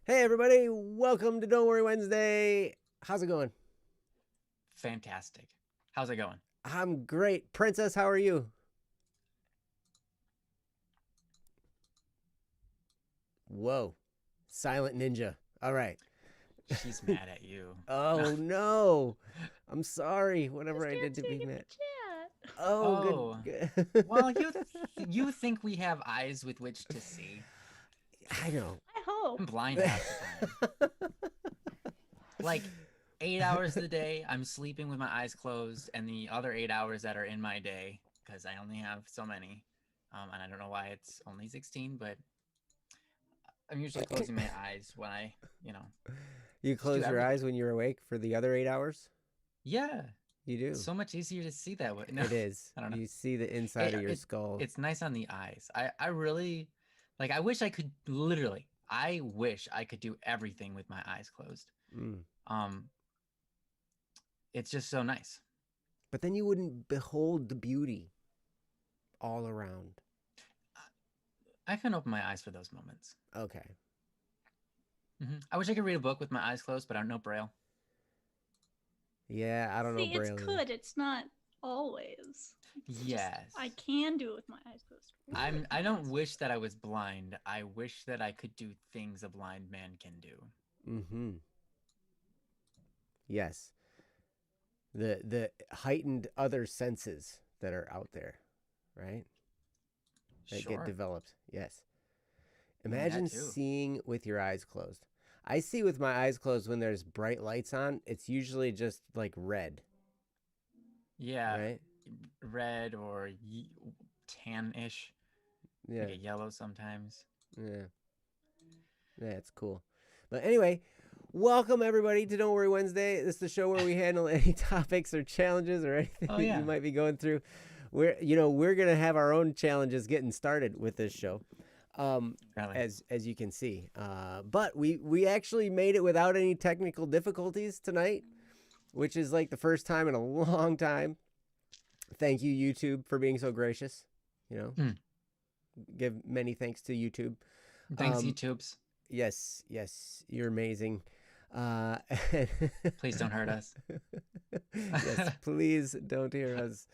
Hey everybody, welcome to Don't Worry Wednesday. How's it going? Fantastic. How's it going? I'm great. Princess, how are you? Whoa. Silent Ninja. All right. She's mad at you. No. Oh no. I'm sorry. Whatever Just I did to dancing be in mad. the chat. Oh, good. Oh, good. well, you think we have eyes with which to see? I know. I hope. I'm blind half the time. Like 8 hours of the day, I'm sleeping with my eyes closed, and the other 8 hours that are in my day, because I only have so many, and I don't know why it's only 16, but I'm usually closing my eyes when I, you know, You just do close your everything. eyes when you're awake for the other 8 hours? Yeah, You it's do. so much easier to see that way. No, It is. I don't know. You see the inside it, of your it skull. it's nice on the eyes. I really like. I wish I could literally. I wish I could do everything with my eyes closed. Mm. Um, it's just so nice. But then you wouldn't behold the beauty all around. I can open my eyes for those moments. Okay. I wish I could read a book with my eyes closed, but I don't know Braille. Yeah, I don't know See, it's Braille either. good. It's not always. Yes, I can do it with my eyes closed. I don't wish that I was blind. I wish that I could do things a blind man can do. Mm-hmm. Yes. The heightened other senses that are out there, right? That get Sure, developed. Yes. I mean that Imagine too. seeing with your eyes closed. I see with my eyes closed when there's bright lights on. It's usually just like red, Yeah, right? red or tan-ish, like Yeah. a yellow sometimes. Yeah. Yeah, it's cool. But anyway, welcome everybody to Don't Worry Wednesday. This is the show where we handle any topics or challenges or anything Oh that you yeah, might be going through. We're gonna have our own challenges getting started with this show, um, really. as you can see. But we actually made it without any technical difficulties tonight, which is like the first time in a long time. Thank you, YouTube, for being so gracious. You know, Mm. give many thanks to YouTube. Thanks, Um, YouTubes. Yes, yes, you're amazing. Uh, Please don't hurt us. yes, please don't hear us.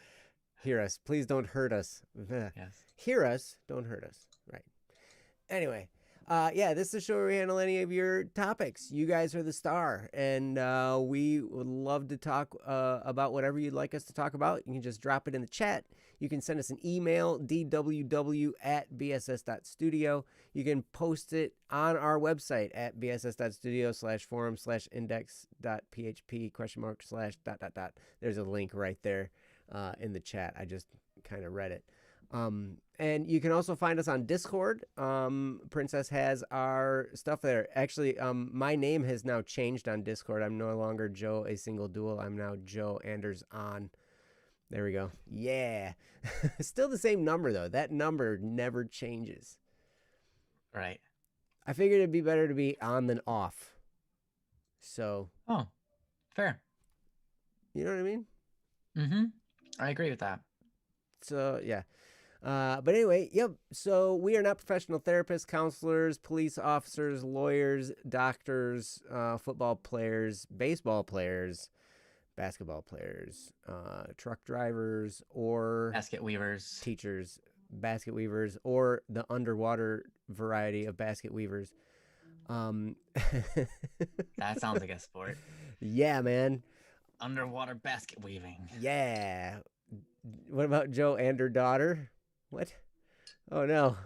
Hear us. Please don't hurt us. Yes. Hear us. Don't hurt us. Right. Anyway, yeah, this is a show where we handle any of your topics. You guys are the star, and we would love to talk about whatever you'd like us to talk about. You can just drop it in the chat. You can send us an email, dww@bss.studio. You can post it on our website at bss.studio/forum/index.php !/. There's a link right there in the chat. I just kind of read it. And you can also find us on Discord. Princess has our stuff there. Actually, my name has now changed on Discord. I'm no longer Joe A Single Duel. I'm now Joe Anders on. There we go. Yeah. Still the same number though. That number never changes. Right. I figured it'd be better to be on than off. So, Oh, fair. you know what I mean? Mm-hmm. I agree with that. So, yeah. But anyway, yep. So we are not professional therapists, counselors, police officers, lawyers, doctors, football players, baseball players, basketball players, truck drivers, or Basket weavers. teachers, basket weavers, or the underwater variety of basket weavers. Um, That sounds like a sport. yeah, man. Underwater basket weaving. Yeah. What about Joe and her daughter? What? Oh no.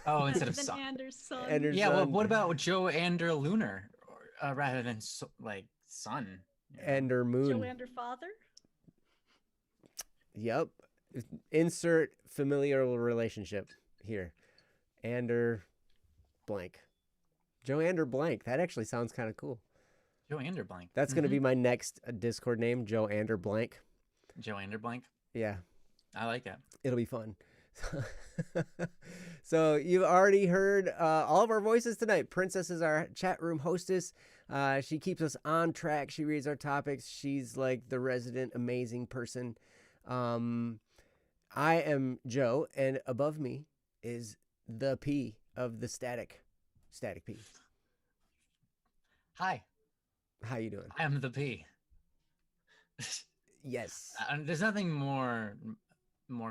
Oh, instead Rather of than son. And Anderson. her Yeah. Well, son what about Joe Ander Lunar, rather than like son? You know. and her Joe moon. and her father. Yep. Insert familial relationship here. Ander blank. Joander blank. That actually sounds kind of cool. Joe Ander blank. That's going to Mm-hmm. be my next Discord name, Joander blank. Joe Ander blank. Yeah, I like that. it'll be fun. So you've already heard all of our voices tonight. Princess is our chat room hostess. She keeps us on track. She reads our topics. She's like the resident amazing person. Um, I am Joe, and above me is the P of the static P. Hi, How you doing? I am the P. Yes. There's nothing more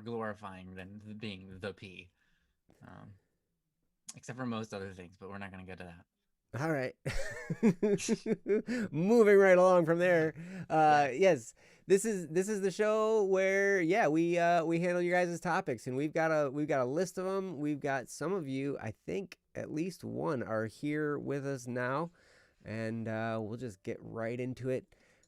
glorifying than being the P, um, except for most other things. But we're not gonna get to that. All right. Moving right along from there. Yes. This is the show where we handle your guys' topics, and we've got a list of them. We've got some of you, I think at least one, are here with us now, and we'll just get right into it.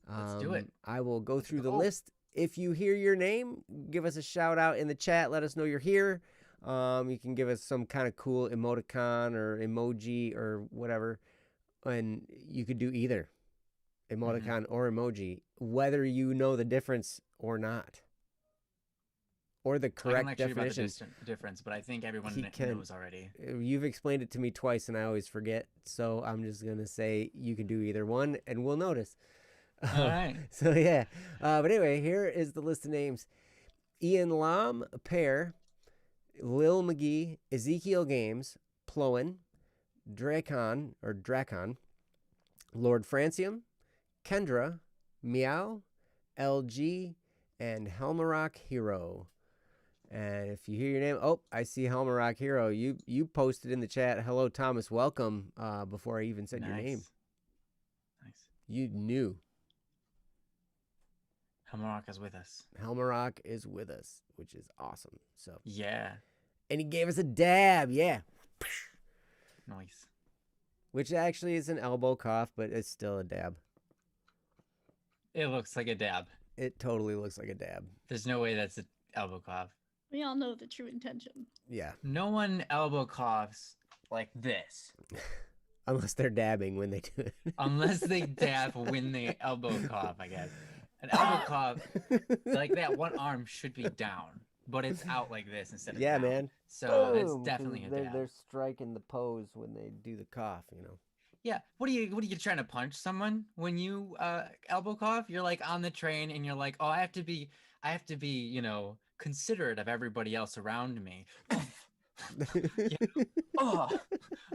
Let's do it. I will go through the go. list. If you hear your name, give us a shout out in the chat. Let us know you're here. You can give us some kind of cool emoticon or emoji or whatever, and you could do either emoticon or emoji, whether you know the difference or not, or the correct definition. About the difference, but I think everyone knows already. You've explained it to me twice, and I always forget, so I'm just gonna say you can do either one, and we'll notice. All right. So yeah, but anyway, here is the list of names: Ian Lam, Pear, Lil McGee, Ezekiel Games, Ploen, Dracon, Lord Francium, Kendra, Meow, LG, and Helmarock Hero. And if you hear your name, I see Helmarock Hero. You posted in the chat, "Hello Thomas, welcome," before I even said your name. Nice. You knew. Helmarock is with us. Helmarock is with us, which is awesome. So yeah. And he gave us a dab, yeah. Nice. Which actually is an elbow cough, but it's still a dab. It looks like a dab. It totally looks like a dab. There's no way that's an elbow cough. We all know the true intention. Yeah. No one elbow coughs like this. Unless they're dabbing when they do it. Unless they dab when they elbow cough, I guess. An elbow cough, like that, one arm should be down, but it's out like this instead of down. Man. So it's definitely a dab. They're striking the pose when they do the cough, you know. Yeah. What are you trying to punch someone when you elbow cough? You're like on the train and you're like, oh, I have to be, considerate of everybody else around me.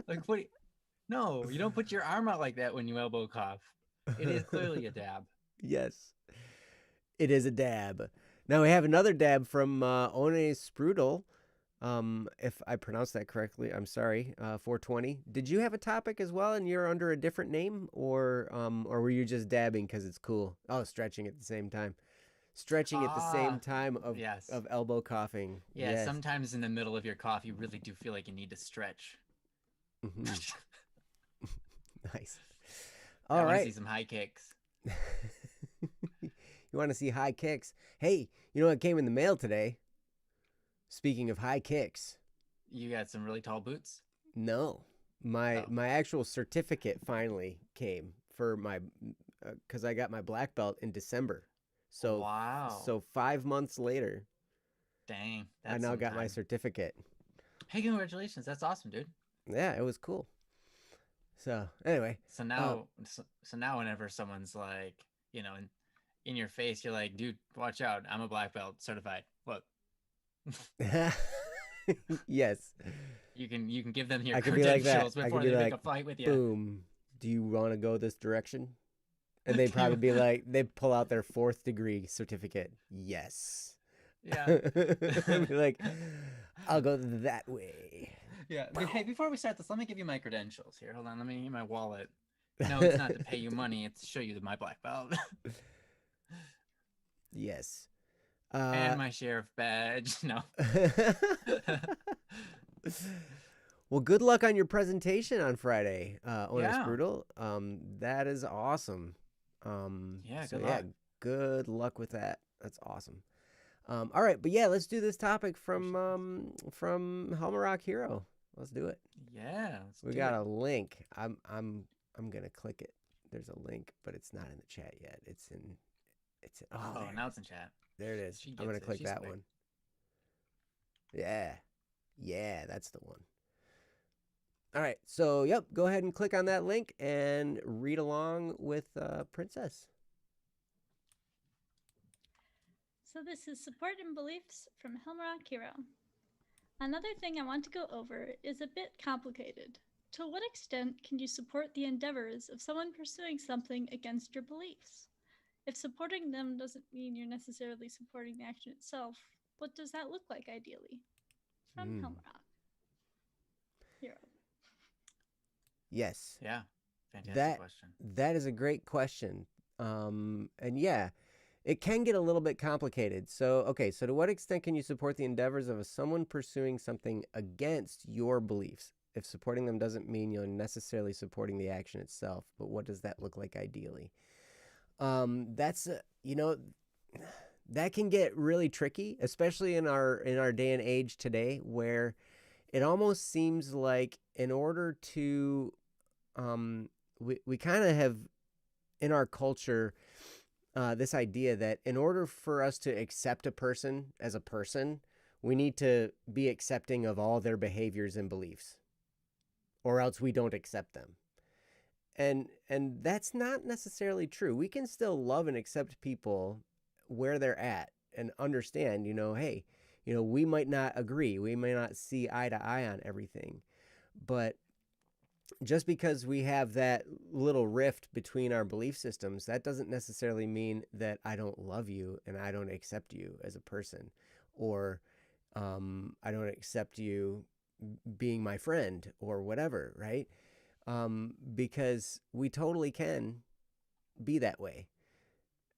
Like what? No, you don't put your arm out like that when you elbow cough. It is clearly a dab. Yes, it is a dab. Now we have another dab from One Sprudel. If I pronounced that correctly, I'm sorry. 420. Did you have a topic as well, and you're under a different name, or were you just dabbing because it's cool? Oh, stretching at the same time. Stretching at the same time of elbow coughing. Yeah, yes. Sometimes in the middle of your cough, you really do feel like you need to stretch. Mm-hmm. Nice. All right. I want to see some high kicks. You want to see high kicks? Hey, you know what came in the mail today? Speaking of high kicks. You got some really tall boots? No. My actual certificate finally came for my because I got my black belt in December. So wow. So 5 months later. Dang. I now got my certificate. Hey, congratulations. That's awesome, dude. Yeah, it was cool. So anyway. So now whenever someone's like, in your face, you're like, dude, watch out. I'm a black belt certified. Look. Yes. You can give them your credentials before they make a fight with you. Boom. Do you want to go this direction? And they'd probably be like, they'd pull out their 4th degree certificate. Yes. Yeah. I'd be like, I'll go that way. Yeah. Hey, before we start this, let me give you my credentials here. Hold on. Let me get my wallet. No, it's not to pay you money. It's to show you my black belt. Yes. And my sheriff badge. No. Well, good luck on your presentation on Friday, Honest Yeah. Brutal. That is awesome. Good luck. Good luck with that. That's awesome. All right, but yeah, let's do this topic from Helmarock Hero. Let's do it. Yeah. We got a link. I'm gonna click it. There's a link, but it's not in the chat yet. It's in. Now it's in chat. There it is. I'm gonna click that one. Yeah, that's the one. All right, so go ahead and click on that link and read along with Princess. So this is Support and Beliefs from Helmarock Hero. Another thing I want to go over is a bit complicated. To what extent can you support the endeavors of someone pursuing something against your beliefs? If supporting them doesn't mean you're necessarily supporting the action itself, what does that look like ideally? From Helmrock. Hero. Yes. Yeah. Fantastic That question. that is a great question. And yeah, it can get a little bit complicated. So, okay, so to what extent can you support the endeavors of someone pursuing something against your beliefs? If supporting them doesn't mean you're necessarily supporting the action itself, but what does that look like ideally? That's that can get really tricky, especially in our day and age today, where it almost seems like in order to we kind of have in our culture this idea that in order for us to accept a person as a person, we need to be accepting of all their behaviors and beliefs, or else we don't accept them. And that's not necessarily true. We can still love and accept people where they're at and understand, hey, we might not agree. We may not see eye to eye on everything. But just because we have that little rift between our belief systems, that doesn't necessarily mean that I don't love you and I don't accept you as a person, or I don't accept you being my friend or whatever, right? Because we totally can be that way.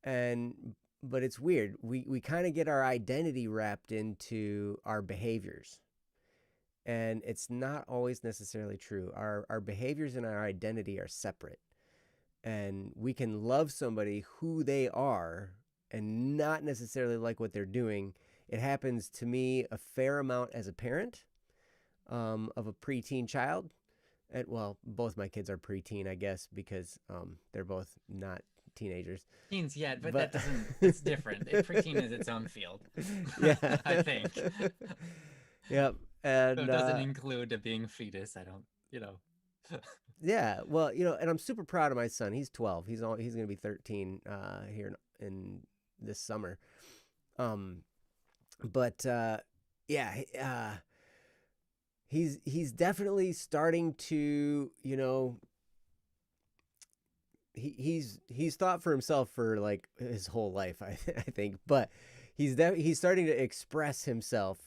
But it's weird. We kind of get our identity wrapped into our behaviors. And it's not always necessarily true. Our behaviors and our identity are separate. And we can love somebody who they are and not necessarily like what they're doing. It happens to me a fair amount as a parent of a preteen child. And well, both my kids are preteen, I guess, because they're both not teenagers. Teens yet, but that doesn't, it's different. Preteen is its own field. Yeah. I think. Yep. And So it doesn't include being a fetus. I don't, yeah, well, and I'm super proud of my son. He's 12. He's going to be 13 here in this summer. But yeah, he's definitely starting to, he's thought for himself for like his whole life, I think, but he's starting to express himself,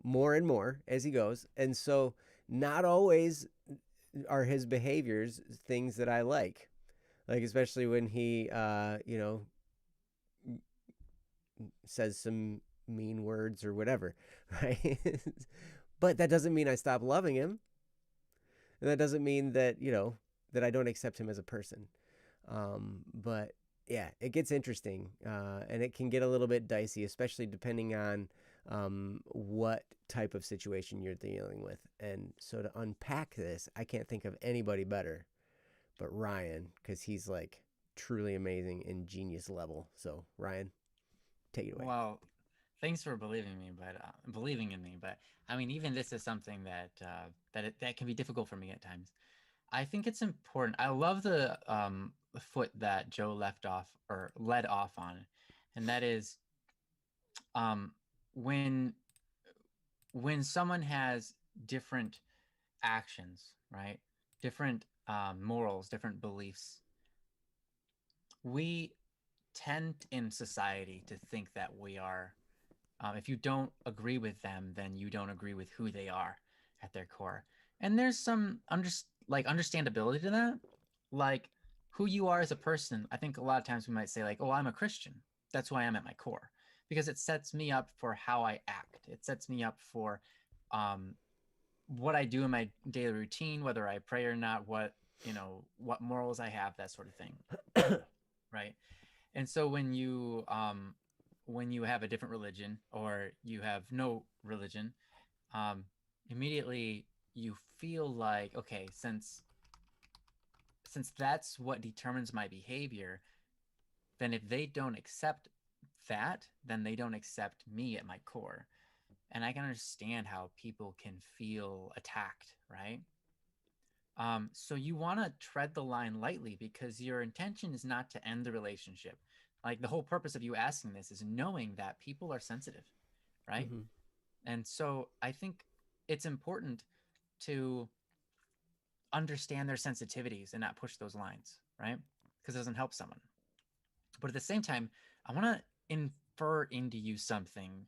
more and more as he goes. And so not always are his behaviors things that I like especially when he, says some mean words or whatever, right? But that doesn't mean I stop loving him. And that doesn't mean that, that I don't accept him as a person. But yeah, it gets interesting, and it can get a little bit dicey, especially depending on what type of situation you're dealing with. And so to unpack this, I can't think of anybody better but Ryan, because he's like truly amazing and genius level. So Ryan, take it away. Well, thanks for believing in me. But I mean, even this is something that that can be difficult for me at times. I think it's important. I love the foot that Joe led off on, and that is when someone has different actions, right? Different morals, different beliefs. We tend in society to think that we are, if you don't agree with them, then you don't agree with who they are at their core. And there's some understandability to that. Like who you are as a person, I think a lot of times we might say like, oh, I'm a Christian. That's who I am at my core. Because it sets me up for how I act. It sets me up for what I do in my daily routine, whether I pray or not, what morals I have, that sort of thing. Right. And so when you have a different religion or you have no religion, immediately you feel like, okay, since that's what determines my behavior, then if they don't accept that, then they don't accept me at my core. And I can understand how people can feel attacked, right? So you want to tread the line lightly because your intention is not to end the relationship. Like the whole purpose of you asking this is knowing that people are sensitive, right? Mm-hmm. And so I think it's important to understand their sensitivities and not push those lines, right? Because it doesn't help someone. But at the same time, I want to infer into you something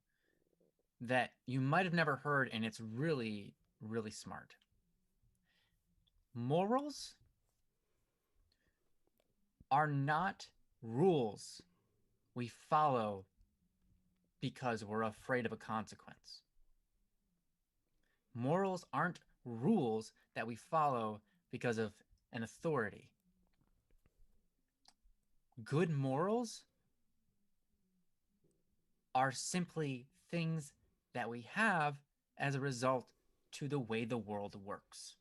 that you might have never heard, and it's really, really smart. Morals are not rules we follow because we're afraid of a consequence. Morals aren't rules that we follow because of an authority. Good morals are simply things that we have as a result to the way the world works.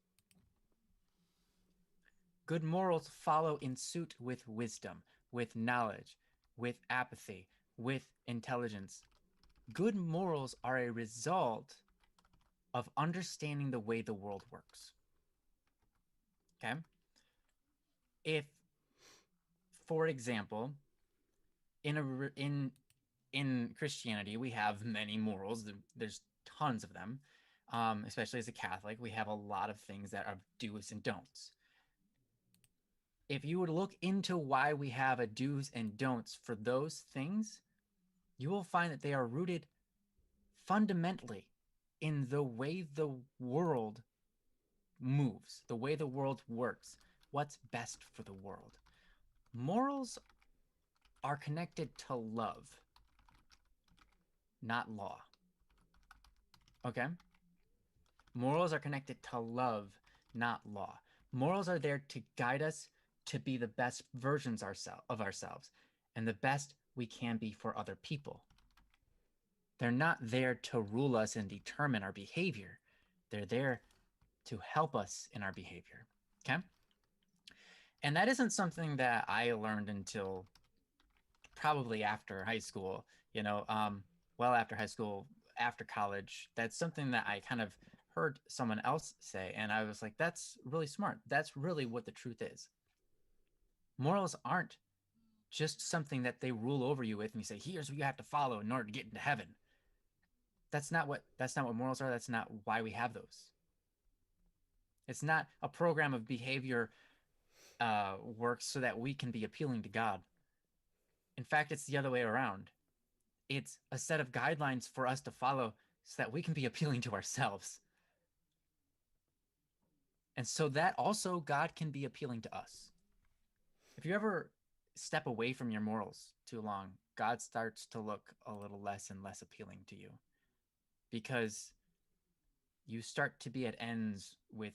Good morals follow in suit with wisdom, with knowledge, with apathy, with intelligence. Good morals are a result of understanding the way the world works. Okay? If, for example, in Christianity, we have many morals. There's tons of them. Especially as a Catholic, we have a lot of things that are do's and don'ts. If you would look into why we have a do's and don'ts for those things, you will find that they are rooted fundamentally in the way the world moves, the way the world works, what's best for the world. Morals are connected to love, not law. Okay? Morals are connected to love, not law. Morals are there to guide us to be the best versions of ourselves and the best we can be for other people. They're not there to rule us and determine our behavior. They're there to help us in our behavior. Okay? And that isn't something that I learned until probably after high school, well after high school, after college. That's something that I kind of heard someone else say, and I was like, that's really smart. That's really what the truth is. Morals aren't just something that they rule over you with and you say, here's what you have to follow in order to get into heaven. That's not what morals are. That's not why we have those. It's not a program of behavior works so that we can be appealing to God. In fact, it's the other way around. It's a set of guidelines for us to follow so that we can be appealing to ourselves. And so that also God can be appealing to us. If you ever step away from your morals too long, God starts to look a little less and less appealing to you because you start to be at ends with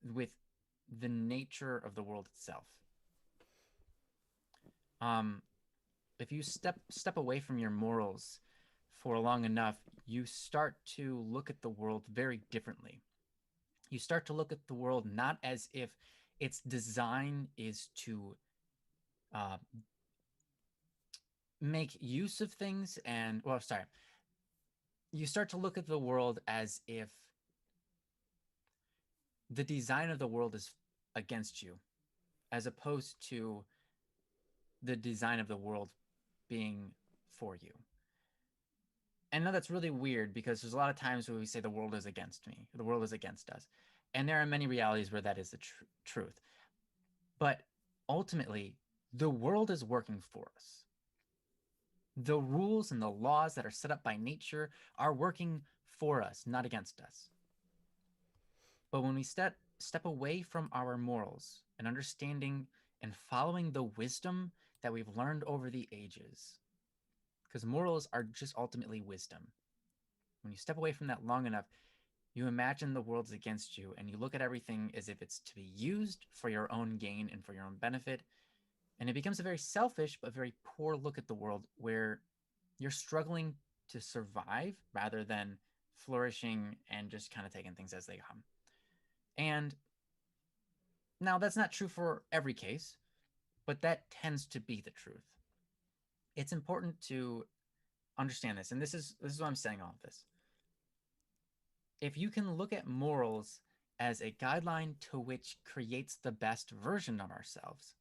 the nature of the world itself. If you step away from your morals for long enough, you start to look at the world very differently. You start to look at the world not as if its design is to make use of things you start to look at the world as if the design of the world is against you, as opposed to the design of the world being for you. And now that's really weird because there's a lot of times where we say the world is against me, the world is against us. And there are many realities where that is the truth. But ultimately, the world is working for us. The rules and the laws that are set up by nature are working for us, not against us. But when we step away from our morals and understanding and following the wisdom that we've learned over the ages, because morals are just ultimately wisdom. When you step away from that long enough, you imagine the world's against you and you look at everything as if it's to be used for your own gain and for your own benefit. And it becomes a very selfish but very poor look at the world where you're struggling to survive rather than flourishing and just kind of taking things as they come. And now that's not true for every case, but that tends to be the truth. It's important to understand this, and this is why I'm saying all of this. If you can look at morals as a guideline to which creates the best version of ourselves,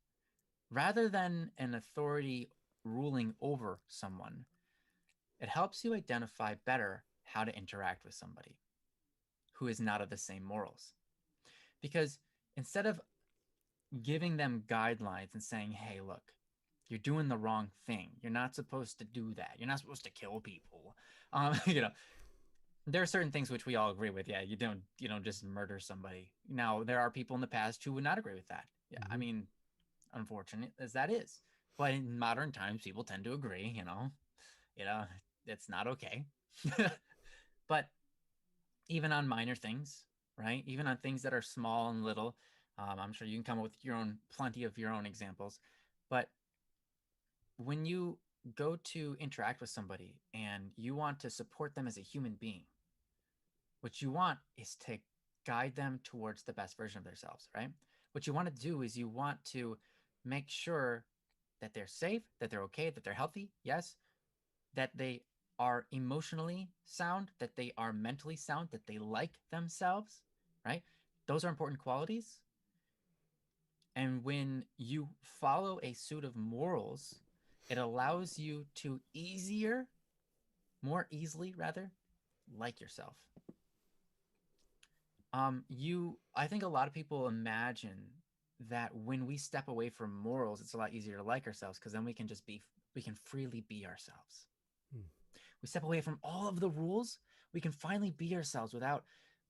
rather than an authority ruling over someone, it helps you identify better how to interact with somebody who is not of the same morals. Because instead of giving them guidelines and saying, hey, look, you're doing the wrong thing. You're not supposed to do that. You're not supposed to kill people. You know, there are certain things which we all agree with. Yeah, you don't just murder somebody. Now, there are people in the past who would not agree with that. Yeah, I mean, unfortunate as that is. But in modern times, people tend to agree, you know, it's not okay. But even on minor things, right? Even on things that are small and little, I'm sure you can come up with plenty of your own examples. But when you go to interact with somebody and you want to support them as a human being, what you want is to guide them towards the best version of themselves, right? What you want to do is you want to make sure that they're safe, that they're okay, that they're healthy, yes, that they are emotionally sound, that they are mentally sound, that they like themselves, right? Those are important qualities. And when you follow a suit of morals, it allows you to more easily rather, like yourself. I think a lot of people imagine that when we step away from morals, it's a lot easier to like ourselves because then we can freely be ourselves. We step away from all of the rules, we can finally be ourselves without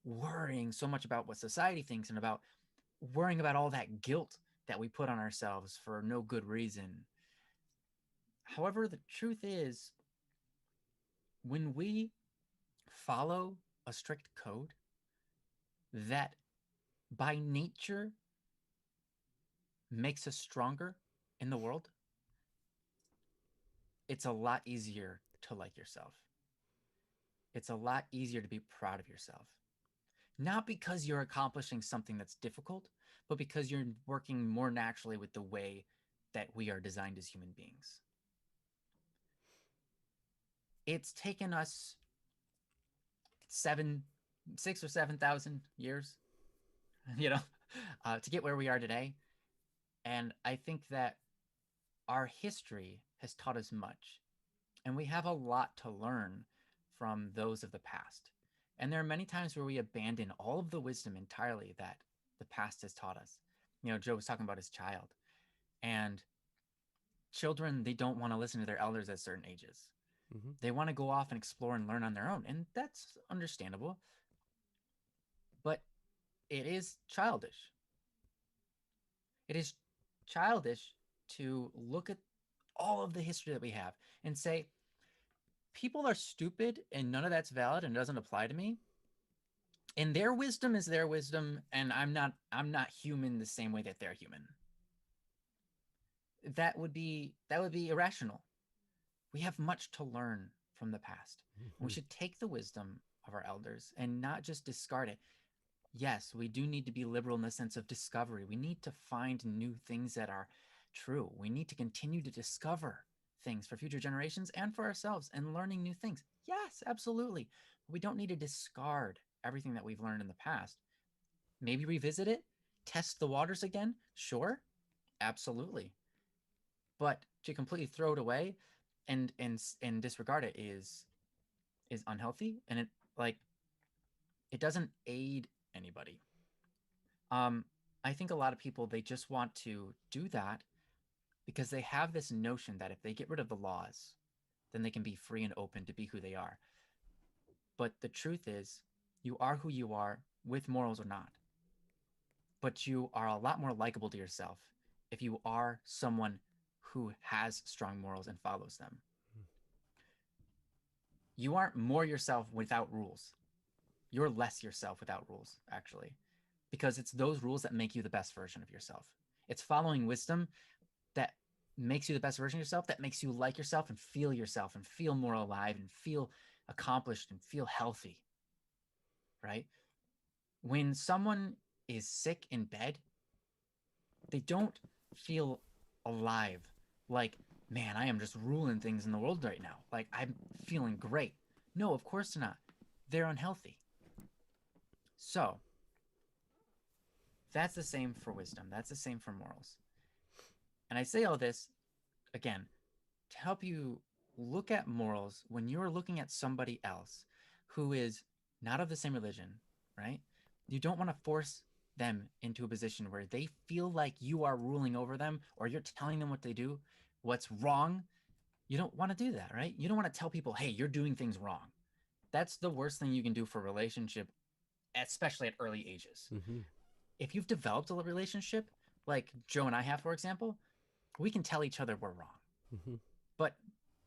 worrying so much about what society thinks and about worrying about all that guilt that we put on ourselves for no good reason. However, the truth is, when we follow a strict code that by nature makes us stronger in the world, it's a lot easier to like yourself. It's a lot easier to be proud of yourself. Not because you're accomplishing something that's difficult, but because you're working more naturally with the way that we are designed as human beings. It's taken us 6 or 7,000 years, to get where we are today. And I think that our history has taught us much, and we have a lot to learn from those of the past. And there are many times where we abandon all of the wisdom entirely that the past has taught us. Joe was talking about his child, and children, they don't want to listen to their elders at certain ages. They want to go off and explore and learn on their own, and that's understandable. But it is childish. It is childish to look at all of the history that we have and say, people are stupid and none of that's valid and doesn't apply to me. And their wisdom is their wisdom, and I'm not human the same way that they're human. That would be irrational. We have much to learn from the past. We should take the wisdom of our elders and not just discard it. Yes, we do need to be liberal in the sense of discovery. We need to find new things that are true. We need to continue to discover things for future generations and for ourselves and learning new things. Yes, absolutely. But we don't need to discard everything that we've learned in the past. Maybe revisit it, test the waters again. Sure, absolutely. But to completely throw it away and disregard it is unhealthy, and it doesn't aid anybody. I think a lot of people, they just want to do that because they have this notion that if they get rid of the laws, then they can be free and open to be who they are. But the truth is, you are who you are with morals or not. But you are a lot more likable to yourself if you are someone who has strong morals and follows them. You aren't more yourself without rules. You're less yourself without rules, actually, because it's those rules that make you the best version of yourself. It's following wisdom that makes you the best version of yourself, that makes you like yourself and feel more alive and feel accomplished and feel healthy, right? When someone is sick in bed, they don't feel alive. Like, man, I am just ruling things in the world right now. Like, I'm feeling great. No, of course not. They're unhealthy. So, that's the same for wisdom. That's the same for morals. And I say all this, again, to help you look at morals when you're looking at somebody else who is not of the same religion, right? You don't want to force them into a position where they feel like you are ruling over them or you're telling them what they do, what's wrong, you don't want to do that, right? You don't want to tell people, hey, you're doing things wrong. That's the worst thing you can do for a relationship, especially at early ages. Mm-hmm. If you've developed a relationship, like Joe and I have, for example, we can tell each other we're wrong. Mm-hmm. But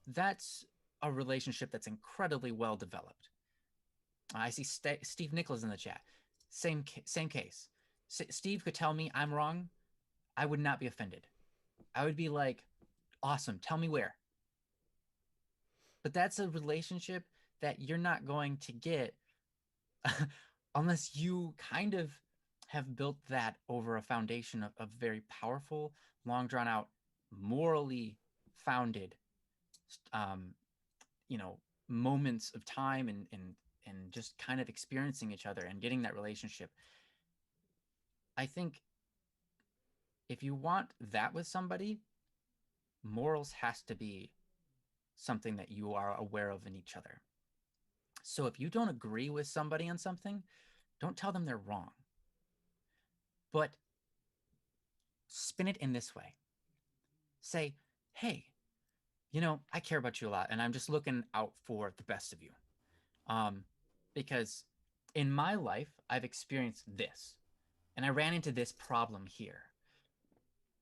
that's a relationship that's incredibly well developed. I see Steve Nicholas in the chat. Same case. Steve could tell me I'm wrong. I would not be offended. I would be like, awesome, tell me where. But that's a relationship that you're not going to get unless you kind of have built that over a foundation of very powerful, long drawn out, morally founded, um, you know, moments of time and just kind of experiencing each other and getting that relationship. I think if you want that with somebody, morals has to be something that you are aware of in each other. So if you don't agree with somebody on something, don't tell them they're wrong. But spin it in this way. Say, hey, I care about you a lot and I'm just looking out for the best of you. Because in my life, I've experienced this and I ran into this problem here.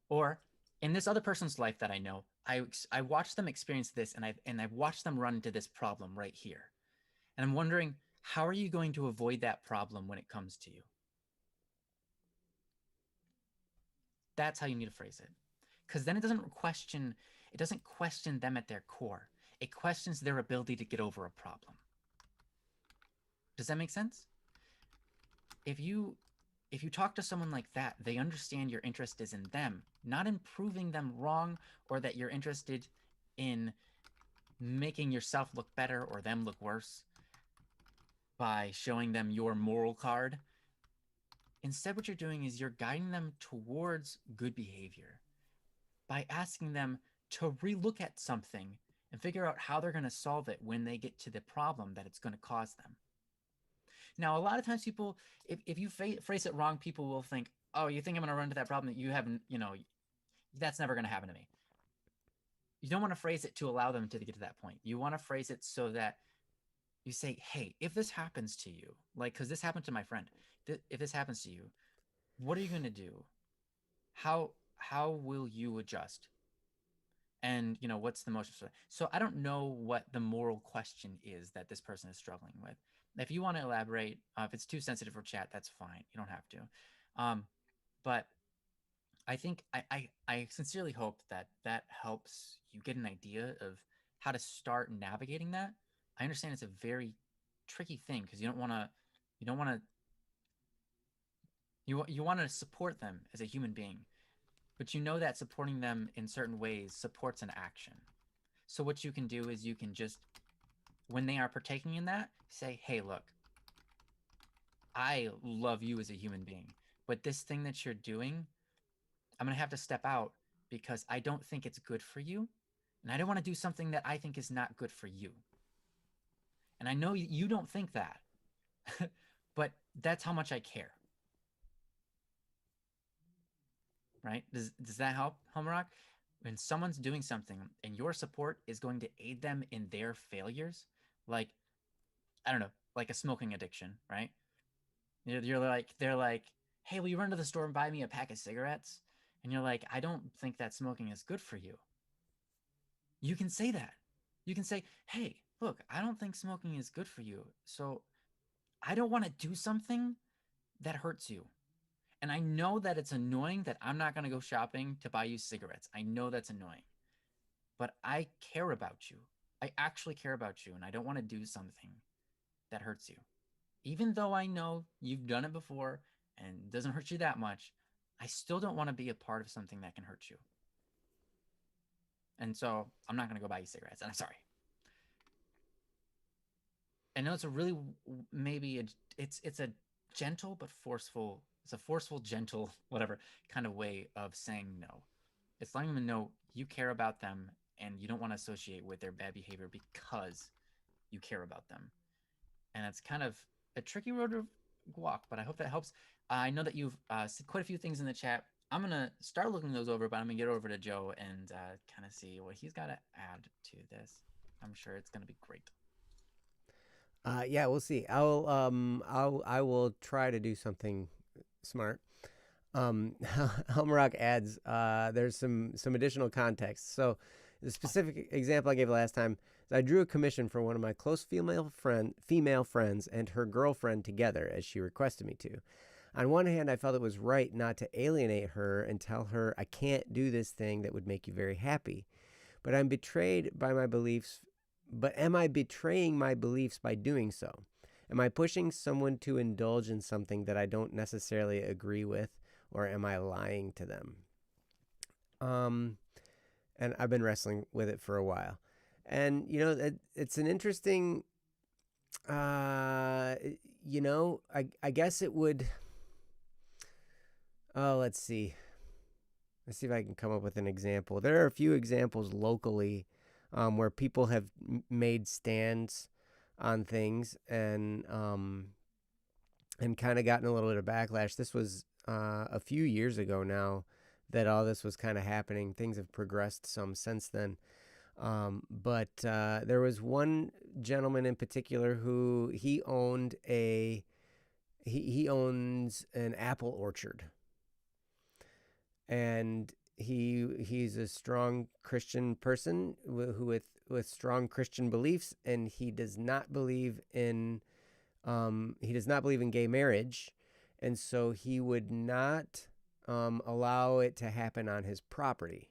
Or in this other person's life that I know, I watched them experience this and I've watched them run into this problem right here. And I'm wondering, how are you going to avoid that problem when it comes to you? That's how you need to phrase it. Because then it doesn't question them at their core. It questions their ability to get over a problem. Does that make sense? If you talk to someone like that, they understand your interest is in them, not in proving them wrong or that you're interested in making yourself look better or them look worse by showing them your moral card. Instead, what you're doing is you're guiding them towards good behavior by asking them to relook at something and figure out how they're going to solve it when they get to the problem that it's going to cause them. Now, a lot of times people, if you phrase it wrong, people will think, oh, you think I'm going to run into that problem that you haven't, that's never going to happen to me. You don't want to phrase it to allow them to get to that point. You want to phrase it so that you say, hey, if this happens to you, like, because this happened to my friend, if this happens to you, what are you going to do? How will you adjust? And, what's the motion? So I don't know what the moral question is that this person is struggling with. If you want to elaborate, if it's too sensitive for chat, that's fine. You don't have to. But I think I sincerely hope that helps you get an idea of how to start navigating that. I understand it's a very tricky thing because you want to support them as a human being, but that supporting them in certain ways supports an action. So what you can do is you can just, when they are partaking in that, say, hey, look, I love you as a human being, but this thing that you're doing, I'm going to have to step out because I don't think it's good for you. And I don't want to do something that I think is not good for you. And I know you don't think that, but that's how much I care. Right? Does that help, Homerock? When someone's doing something and your support is going to aid them in their failures, like, I don't know, like a smoking addiction, right? They're like, hey, will you run to the store and buy me a pack of cigarettes? And you're like, I don't think that smoking is good for you. You can say that. You can say, hey, look, I don't think smoking is good for you. So I don't want to do something that hurts you. And I know that it's annoying that I'm not going to go shopping to buy you cigarettes. I know that's annoying. But I care about you. I actually care about you. And I don't want to do something that hurts you. Even though I know you've done it before and it doesn't hurt you that much, I still don't want to be a part of something that can hurt you. And so I'm not going to go buy you cigarettes. And I'm sorry. I know it's a really, it's a gentle but forceful, it's a forceful, gentle, whatever kind of way of saying no. It's letting them know you care about them and you don't want to associate with their bad behavior because you care about them. And it's kind of a tricky road to walk, but I hope that helps. I know that you've said quite a few things in the chat. I'm gonna start looking those over, but I'm gonna get over to Joe and kind of see what he's got to add to this. I'm sure it's gonna be great. Yeah, we'll see. I will try to do something smart. Helmrock adds, there's some additional context. So the specific example I gave last time is I drew a commission for one of my close female friends and her girlfriend together, as she requested me to. On one hand, I felt it was right not to alienate her and tell her I can't do this thing that would make you very happy. But I'm betrayed by my beliefs. But am I betraying my beliefs by doing so? Am I pushing someone to indulge in something that I don't necessarily agree with, or am I lying to them? And I've been wrestling with it for a while. And, it's an interesting, I guess it would, let's see. Let's see if I can come up with an example. There are a few examples locally where people have made stands on things and kind of gotten a little bit of backlash. This was a few years ago now that all this was kind of happening. Things have progressed some since then. But there was one gentleman in particular who he owns an apple orchard. And he's a strong Christian person with strong Christian beliefs, and he does not believe in gay marriage, and so he would not allow it to happen on his property,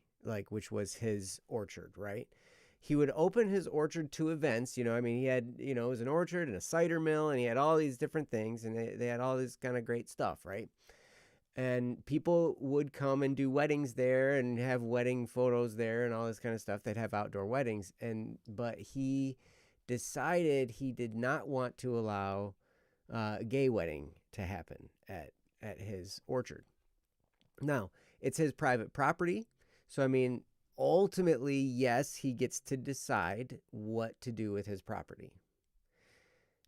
which was his orchard, right? He would open his orchard to events. He had, it was an orchard and a cider mill, and he had all these different things, and they had all this kind of great stuff, right? And people would come and do weddings there and have wedding photos there and all this kind of stuff. They'd have outdoor weddings. But he decided he did not want to allow a gay wedding to happen at his orchard. Now, it's his private property. So, ultimately, yes, he gets to decide what to do with his property.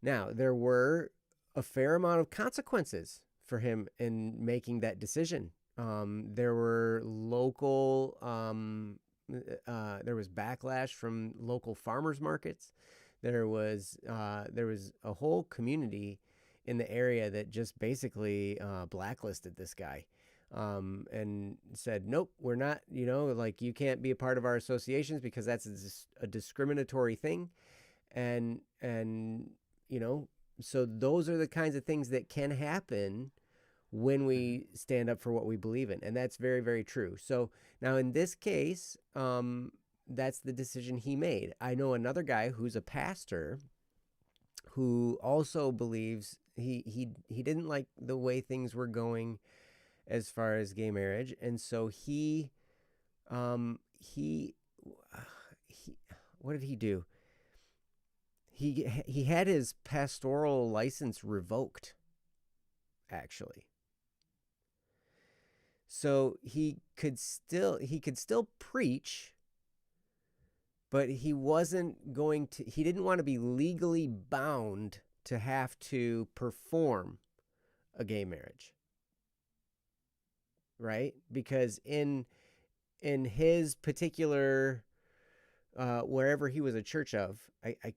Now, there were a fair amount of consequences for him in making that decision. There were local, there was backlash from local farmers markets. There was a whole community in the area that just basically blacklisted this guy and said, nope, we're not, you can't be a part of our associations because that's a discriminatory thing. And so those are the kinds of things that can happen when we stand up for what we believe in. And that's very, very true. So now in this case, that's the decision he made. I know another guy who's a pastor who also believes he didn't like the way things were going as far as gay marriage. And so he what did he do? He had his pastoral license revoked, actually. So he could still preach, but he didn't want to be legally bound to have to perform a gay marriage. Right? Because in his particular wherever he was a church of, I think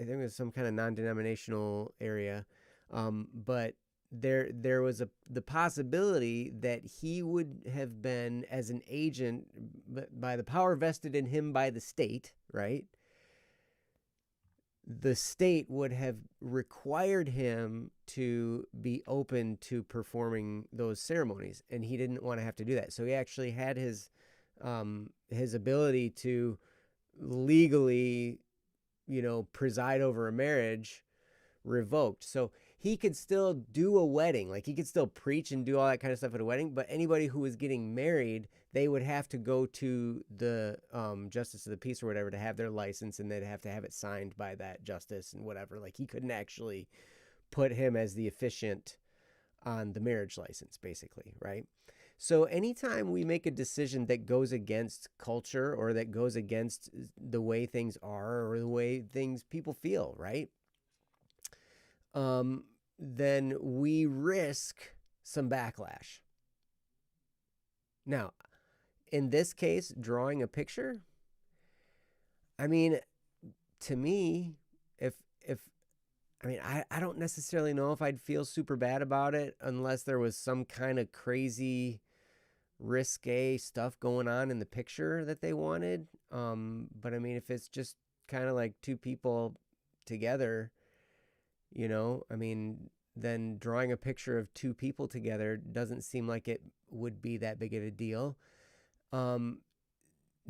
it was some kind of non-denominational area, but there was the possibility that he would have been, as an agent, by the power vested in him by the state, right? The state would have required him to be open to performing those ceremonies, and he didn't want to have to do that. So he actually had his ability to legally, preside over a marriage revoked. So he could still do a wedding, he could still preach and do all that kind of stuff at a wedding, but anybody who was getting married, they would have to go to the justice of the peace or whatever to have their license, and they'd have to have it signed by that justice and whatever. He couldn't actually put him as the officiant on the marriage license, basically, right? So anytime we make a decision that goes against culture or that goes against the way things are or the way people feel, right? Then we risk some backlash. Now, in this case, drawing a picture, I mean, to me, if I mean, I don't necessarily know if I'd feel super bad about it unless there was some kind of crazy, risque stuff going on in the picture that they wanted. But I mean, if it's just kind of like two people together, I mean, then drawing a picture of two people together doesn't seem like it would be that big of a deal.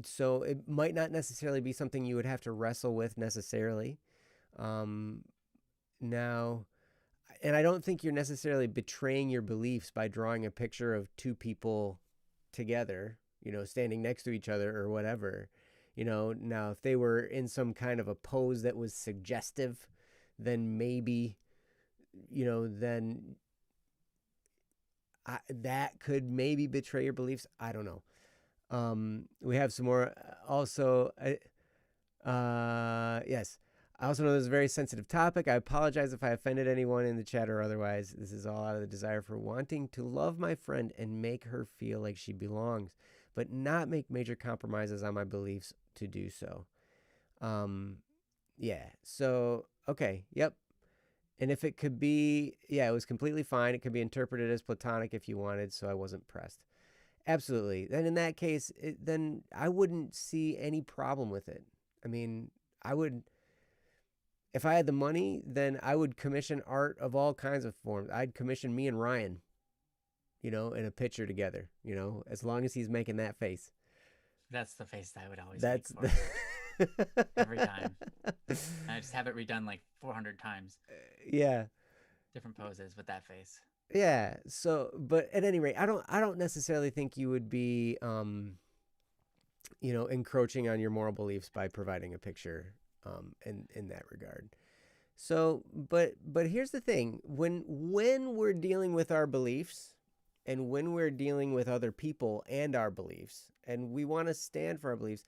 So it might not necessarily be something you would have to wrestle with necessarily. Now, and I don't think you're necessarily betraying your beliefs by drawing a picture of two people together, standing next to each other or whatever. Now if they were in some kind of a pose that was suggestive, then maybe, then that could maybe betray your beliefs. I don't know. We have some more. Also, yes. I also know this is a very sensitive topic. I apologize if I offended anyone in the chat or otherwise. This is all out of the desire for wanting to love my friend and make her feel like she belongs, but not make major compromises on my beliefs to do so. Yeah. So, okay. Yep. And if it could be, it was completely fine. It could be interpreted as platonic if you wanted, so I wasn't pressed. Absolutely. Then in that case, then I wouldn't see any problem with it. I mean, if I had the money, then I would commission art of all kinds of forms. I'd commission me and Ryan, in a picture together, as long as he's making that face. That's the face I would always make for it. Every time. I just have it redone like 400 times. Yeah. Different poses with that face. Yeah. So, but at any rate, I don't necessarily think you would be, encroaching on your moral beliefs by providing a picture, in that regard. So, but here's the thing: when we're dealing with our beliefs, and when we're dealing with other people and our beliefs, and we want to stand for our beliefs,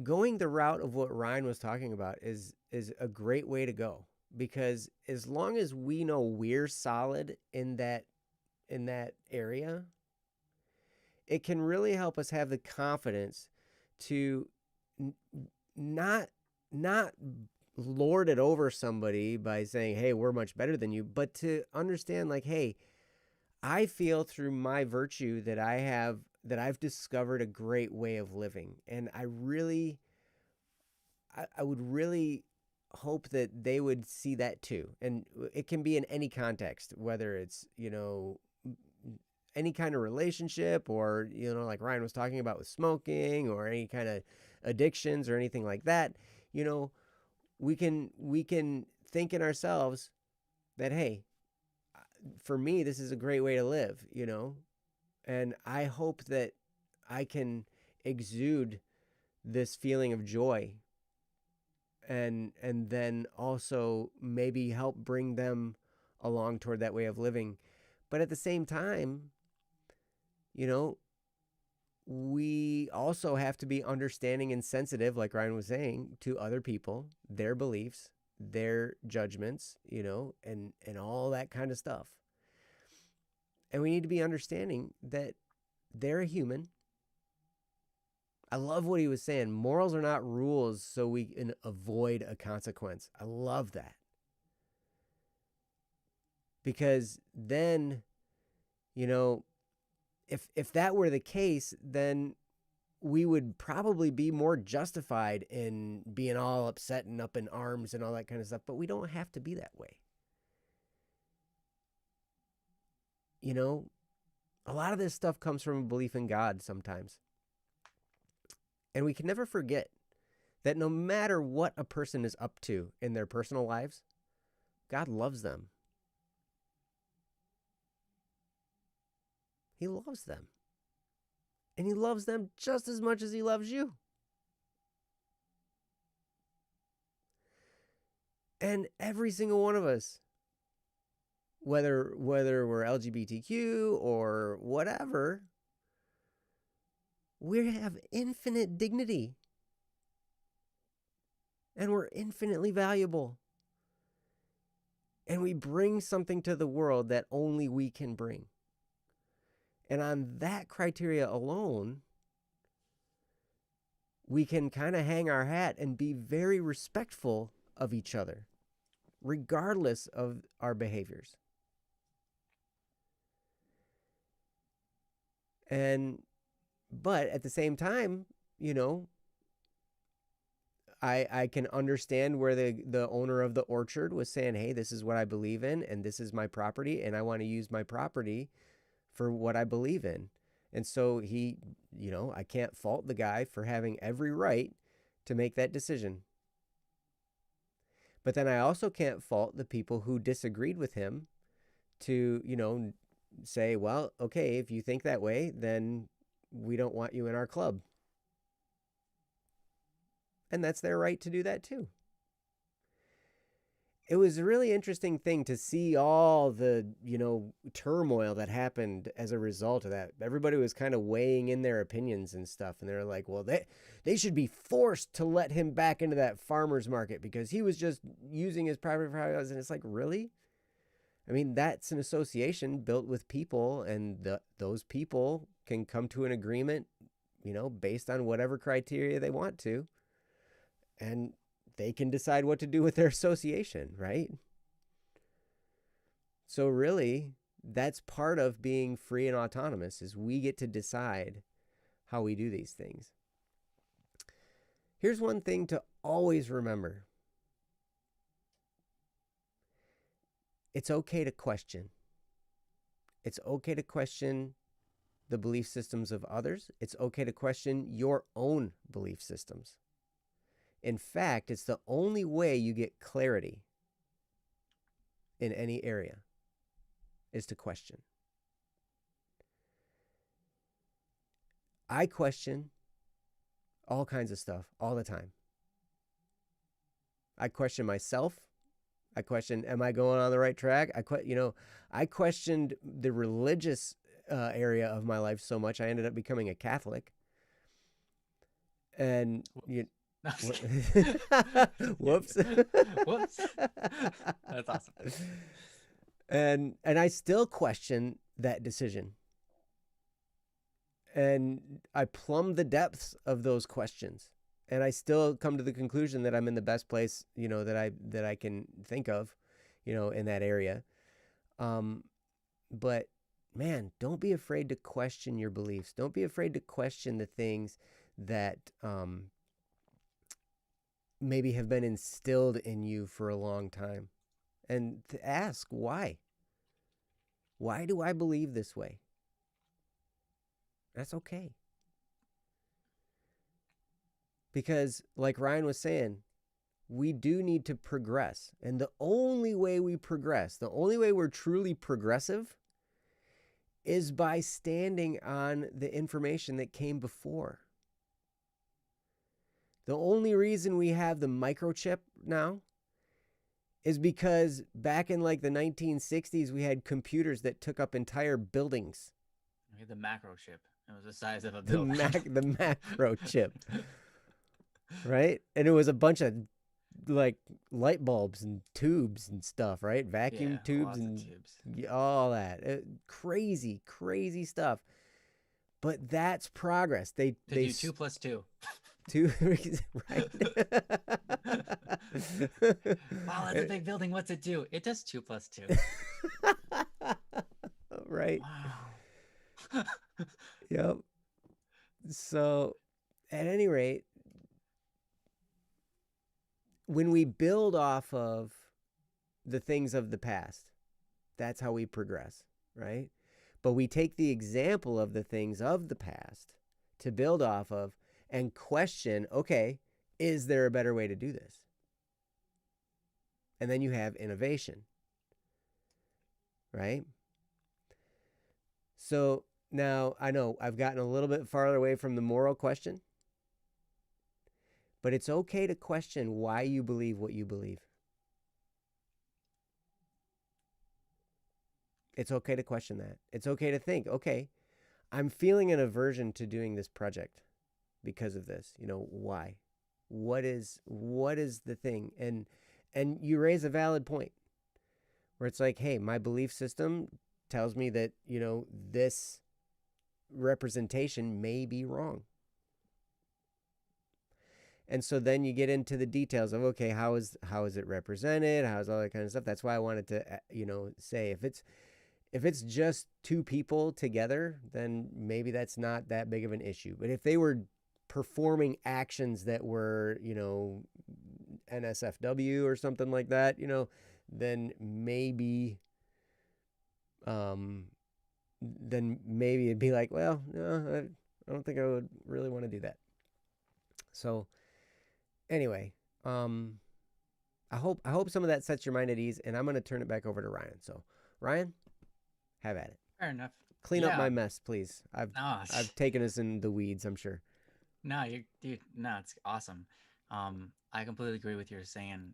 going the route of what Ryan was talking about is a great way to go. Because as long as we know we're solid in that area, it can really help us have the confidence to not lord it over somebody by saying, hey, we're much better than you, but to understand, like, hey, I feel through my virtue that I've discovered a great way of living. And I would really hope that they would see that too. And it can be in any context, whether it's, any kind of relationship, or, like Ryan was talking about with smoking, or any kind of addictions or anything like that. We can think in ourselves that, hey, for me, this is a great way to live, and I hope that I can exude this feeling of joy, and then also maybe help bring them along toward that way of living. But at the same time, we also have to be understanding and sensitive, like Ryan was saying, to other people, their beliefs, their judgments, and all that kind of stuff. And we need to be understanding that they're a human. I love what he was saying. Morals are not rules so we can avoid a consequence. I love that. Because then, if that were the case, then we would probably be more justified in being all upset and up in arms and all that kind of stuff. But we don't have to be that way. A lot of this stuff comes from a belief in God sometimes. And we can never forget that no matter what a person is up to in their personal lives, God loves them. He loves them. And he loves them just as much as he loves you. And every single one of us, whether we're LGBTQ or whatever, we have infinite dignity. And we're infinitely valuable. And we bring something to the world that only we can bring. And on that criteria alone, we can kind of hang our hat and be very respectful of each other, regardless of our behaviors. But at the same time, I can understand where the owner of the orchard was saying, hey, this is what I believe in, and this is my property, and I want to use my property for what I believe in. And so I can't fault the guy for having every right to make that decision. But then I also can't fault the people who disagreed with him to, say, well, okay, if you think that way, then we don't want you in our club. And that's their right to do that too. It was a really interesting thing to see all the, turmoil that happened as a result of that. Everybody was kind of weighing in their opinions and stuff. And they're like, well, they should be forced to let him back into that farmer's market because he was just using his private property. And it's like, really? I mean, that's an association built with people, and those people can come to an agreement, based on whatever criteria they want to. And they can decide what to do with their association, right? So really, that's part of being free and autonomous, is we get to decide how we do these things. Here's one thing to always remember. It's okay to question. It's okay to question the belief systems of others. It's okay to question your own belief systems. In fact, it's the only way you get clarity in any area is to question. I question all kinds of stuff all the time. I question myself. I question, am I going on the right track? I questioned the religious area of my life so much, I ended up becoming a Catholic. And whoops. Whoops. That's awesome. And I still question that decision. And I plumb the depths of those questions. And I still come to the conclusion that I'm in the best place, that I can think of, in that area. But man, don't be afraid to question your beliefs. Don't be afraid to question the things that maybe have been instilled in you for a long time, and to ask why. Why do I believe this way? That's okay. Because like Ryan was saying, we do need to progress. And the only way we progress, the only way we're truly progressive, is by standing on the information that came before. The only reason we have the microchip now is because back in like the 1960s, we had computers that took up entire buildings. We had the macro chip. It was the size of a building. The macro chip. Right? And it was a bunch of like light bulbs and tubes and stuff, right? Vacuum tubes and tubes. All that. Crazy, crazy stuff. But that's progress. They do 2 plus 2. 2, right? Wow, that's a big building. What's it do? It does 2 plus 2. Right. Wow. Yep. So, at any rate, when we build off of the things of the past, that's how we progress, right? But we take the example of the things of the past to build off of and question, okay, is there a better way to do this? And then you have innovation, right? So now I know I've gotten a little bit farther away from the moral question, but it's okay to question why you believe what you believe. It's okay to question that. It's okay to think, okay, I'm feeling an aversion to doing this project because of this. Why? What is the thing? And you raise a valid point. where it's like, hey, my belief system tells me that, this representation may be wrong. And so then you get into the details of, okay, how is it represented? How is all that kind of stuff? That's why I wanted to, say if it's just two people together, then maybe that's not that big of an issue. But if they were performing actions that were, NSFW or something like that, then maybe, it'd be like, well, no, I don't think I would really want to do that. So anyway, I hope some of that sets your mind at ease, and I'm going to turn it back over to Ryan. So Ryan, have at it. Fair enough. Clean up my mess, please. No, I've taken us in the weeds, I'm sure. No, dude, no, it's awesome. I completely agree with you saying.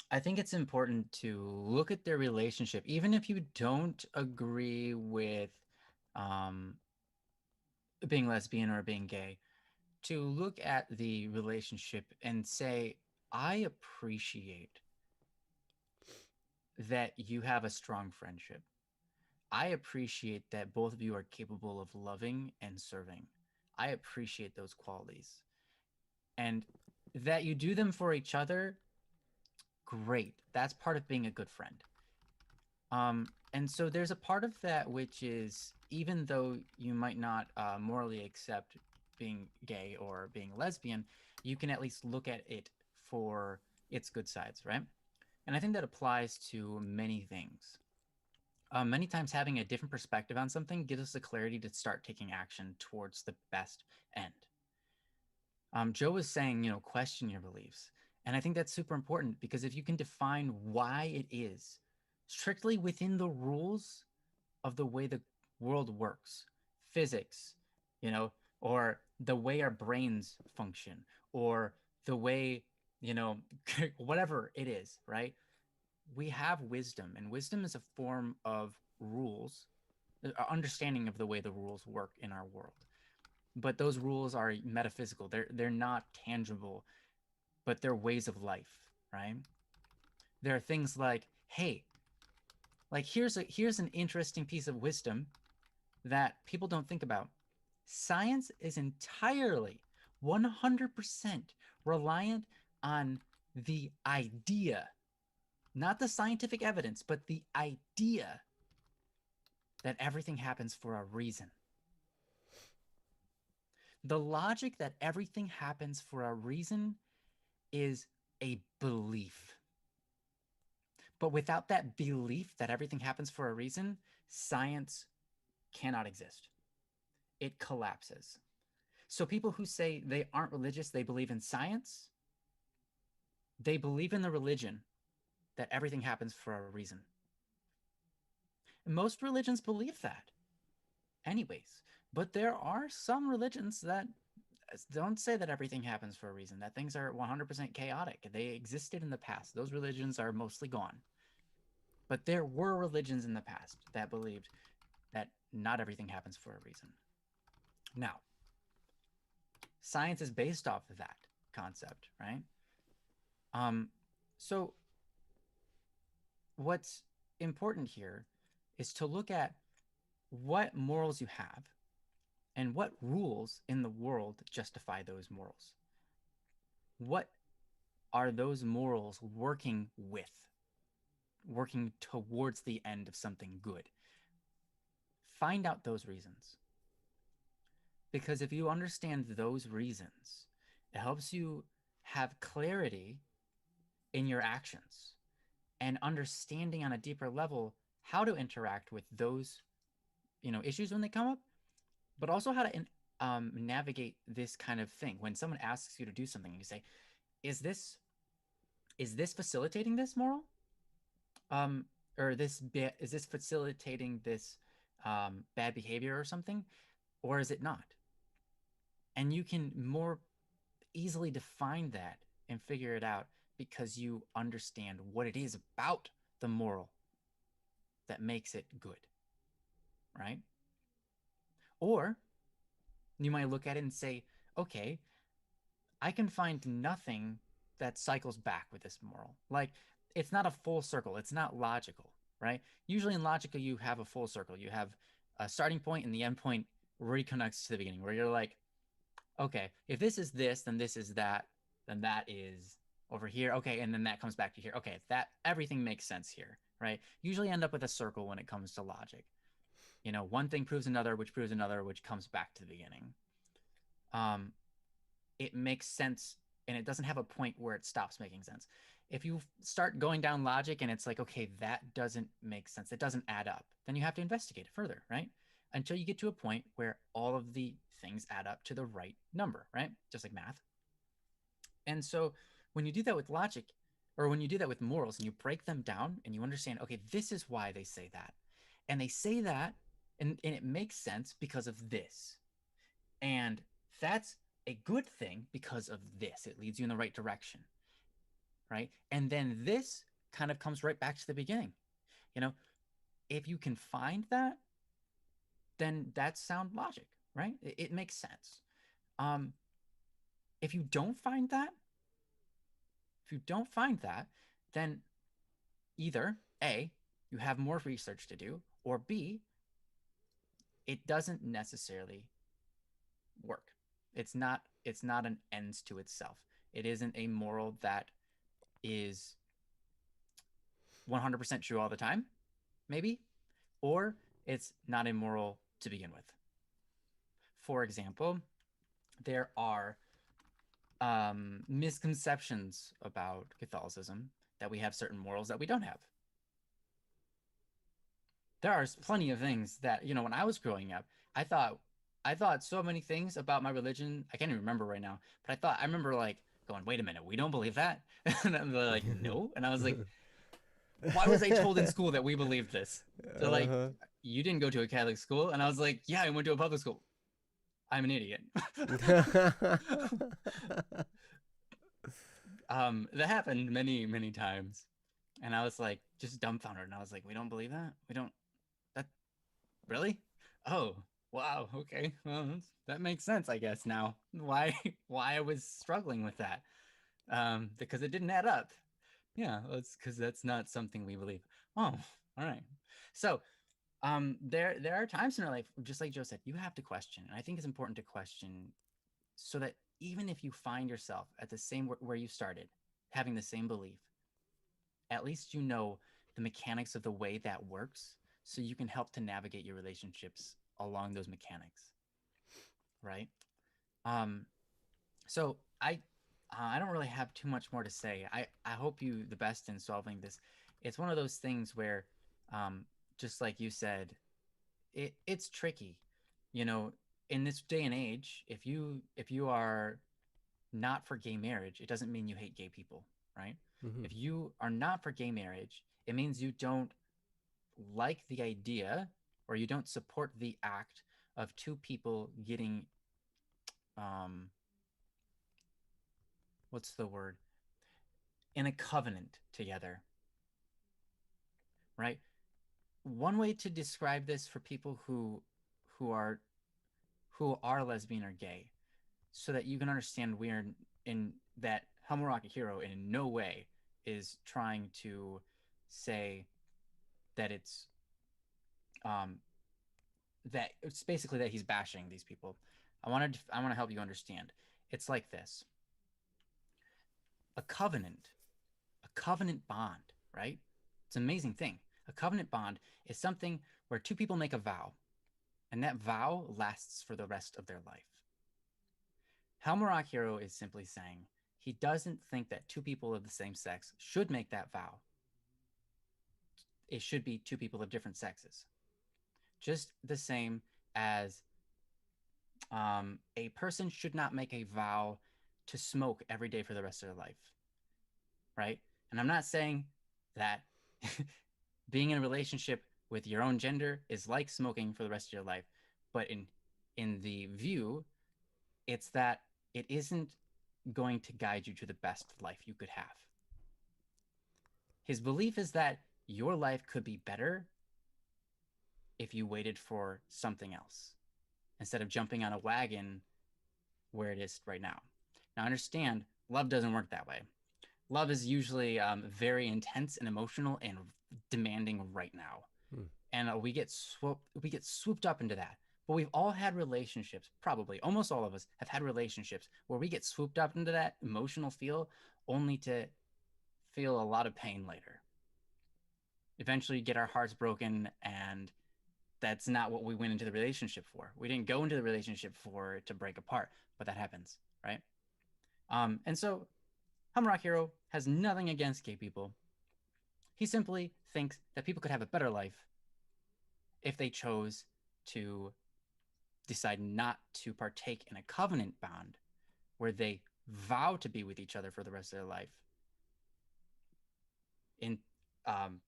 I think it's important to look at their relationship, even if you don't agree with being lesbian or being gay, to look at the relationship and say, I appreciate that you have a strong friendship. I appreciate that both of you are capable of loving and serving. I appreciate those qualities. And that you do them for each other, great. That's part of being a good friend. And so there's a part of that which is, even though you might not morally accept being gay or being lesbian, you can at least look at it for its good sides, right? And I think that applies to many things. Many times having a different perspective on something gives us the clarity to start taking action towards the best end. Joe was saying, question your beliefs. And I think that's super important, because if you can define why it is strictly within the rules of the way the world works, physics, or the way our brains function, or the way, whatever it is, right? We have wisdom, and wisdom is a form of rules, understanding of the way the rules work in our world. But those rules are metaphysical. They're not tangible, but they're ways of life, right? There are things like, hey, like here's an interesting piece of wisdom that people don't think about. Science is entirely 100% reliant on the idea, not the scientific evidence, but the idea that everything happens for a reason. The logic that everything happens for a reason is a belief. But without that belief that everything happens for a reason, science cannot exist. It collapses. So people who say they aren't religious, they believe in science, they believe in the religion that everything happens for a reason. And most religions believe that anyways. But there are some religions that don't say that everything happens for a reason, that things are 100% chaotic. They existed in the past. Those religions are mostly gone. But there were religions in the past that believed that not everything happens for a reason. Now, science is based off of that concept, right? So what's important here is to look at what morals you have and what rules in the world justify those morals. What are those morals working towards the end of something good? Find out those reasons. Because if you understand those reasons, it helps you have clarity in your actions and understanding on a deeper level how to interact with those, issues when they come up, but also how to navigate this kind of thing. When someone asks you to do something, you say, is this facilitating this moral? Or is this facilitating this bad behavior or something? Or is it not? And you can more easily define that and figure it out because you understand what it is about the moral that makes it good, right? Or you might look at it and say, okay, I can find nothing that cycles back with this moral. Like, it's not a full circle. It's not logical, right? Usually in logical, you have a full circle. You have a starting point and the end point reconnects to the beginning, where you're like, okay, if this is this, then this is that, then that is over here. Okay, and then that comes back to here. Okay, that everything makes sense here, right? Usually end up with a circle when it comes to logic. You know, one thing proves another, which comes back to the beginning. It makes sense, and it doesn't have a point where it stops making sense. If you start going down logic and it's like, okay, that doesn't make sense, it doesn't add up, then you have to investigate it further, right? Until you get to a point where all of the things add up to the right number, right? Just like math. And so when you do that with logic, or when you do that with morals, and you break them down and you understand, okay, this is why they say that. And they say that, and it makes sense because of this. And that's a good thing because of this. It leads you in the right direction, right? And then this kind of comes right back to the beginning. You know, if you can find that, then that's sound logic, right? It makes sense. If you don't find that, then either A, you have more research to do, or B, it doesn't necessarily work. It's not an ends to itself. It isn't a moral that is 100% true all the time, maybe, or it's not immoral to begin with. For example, there are misconceptions about Catholicism that we have certain morals that we don't have. There are plenty of things that, you know, when I was growing up, I thought so many things about my religion. I can't even remember right now, but I remember like going, wait a minute, we don't believe that. And they're like, no. And I was like, why was I told in school that we believed this? They're like, you didn't go to a Catholic school. And I was like, yeah, I went to a public school. I'm an idiot. That happened many, many times. And I was like, just dumbfounded. And I was like, we don't believe that? We don't, that, really? Oh, wow. Okay. Well, that makes sense, I guess, now. Why I was struggling with that. Because it didn't add up. Yeah, that's because that's not something we believe. Oh, all right. So, there are times in our life, just like Joe said, you have to question. And I think it's important to question so that even if you find yourself at the same where you started, having the same belief, at least you know the mechanics of the way that works, so you can help to navigate your relationships along those mechanics, right? So I don't really have too much more to say. I hope you the best in solving this. It's one of those things where, just like you said, it's tricky, you know. In this day and age, if you are not for gay marriage, it doesn't mean you hate gay people, right? If you are not for gay marriage, it means you don't like the idea or you don't support the act of two people getting what's the word, in a covenant together, right? One way to describe this for people who are who are lesbian or gay, so that you can understand we're in that Hamuraki Hero in no way is trying to say that it's basically that he's bashing these people. I want to help you understand. It's like this. A covenant bond, right? It's an amazing thing. A covenant bond is something where two people make a vow, and that vow lasts for the rest of their life. Halmurak Hero is simply saying he doesn't think that two people of the same sex should make that vow. It should be two people of different sexes. Just the same as a person should not make a vow to smoke every day for the rest of their life, right? And I'm not saying that being in a relationship with your own gender is like smoking for the rest of your life, but in the view, it's that it isn't going to guide you to the best life you could have. His belief is that your life could be better if you waited for something else instead of jumping on a wagon where it is right now. Now, understand, love doesn't work that way. Love is usually very intense and emotional and demanding right now, and we get swooped up into that. But we've all had relationships, probably almost all of us have had relationships where we get swooped up into that emotional feel, only to feel a lot of pain later. Eventually, get our hearts broken, and that's not what we went into the relationship for. We didn't go into the relationship for it to break apart, but that happens, right? And so Hamrock Hero has nothing against gay people. He simply thinks that people could have a better life if they chose to decide not to partake in a covenant bond where they vow to be with each other for the rest of their life in um,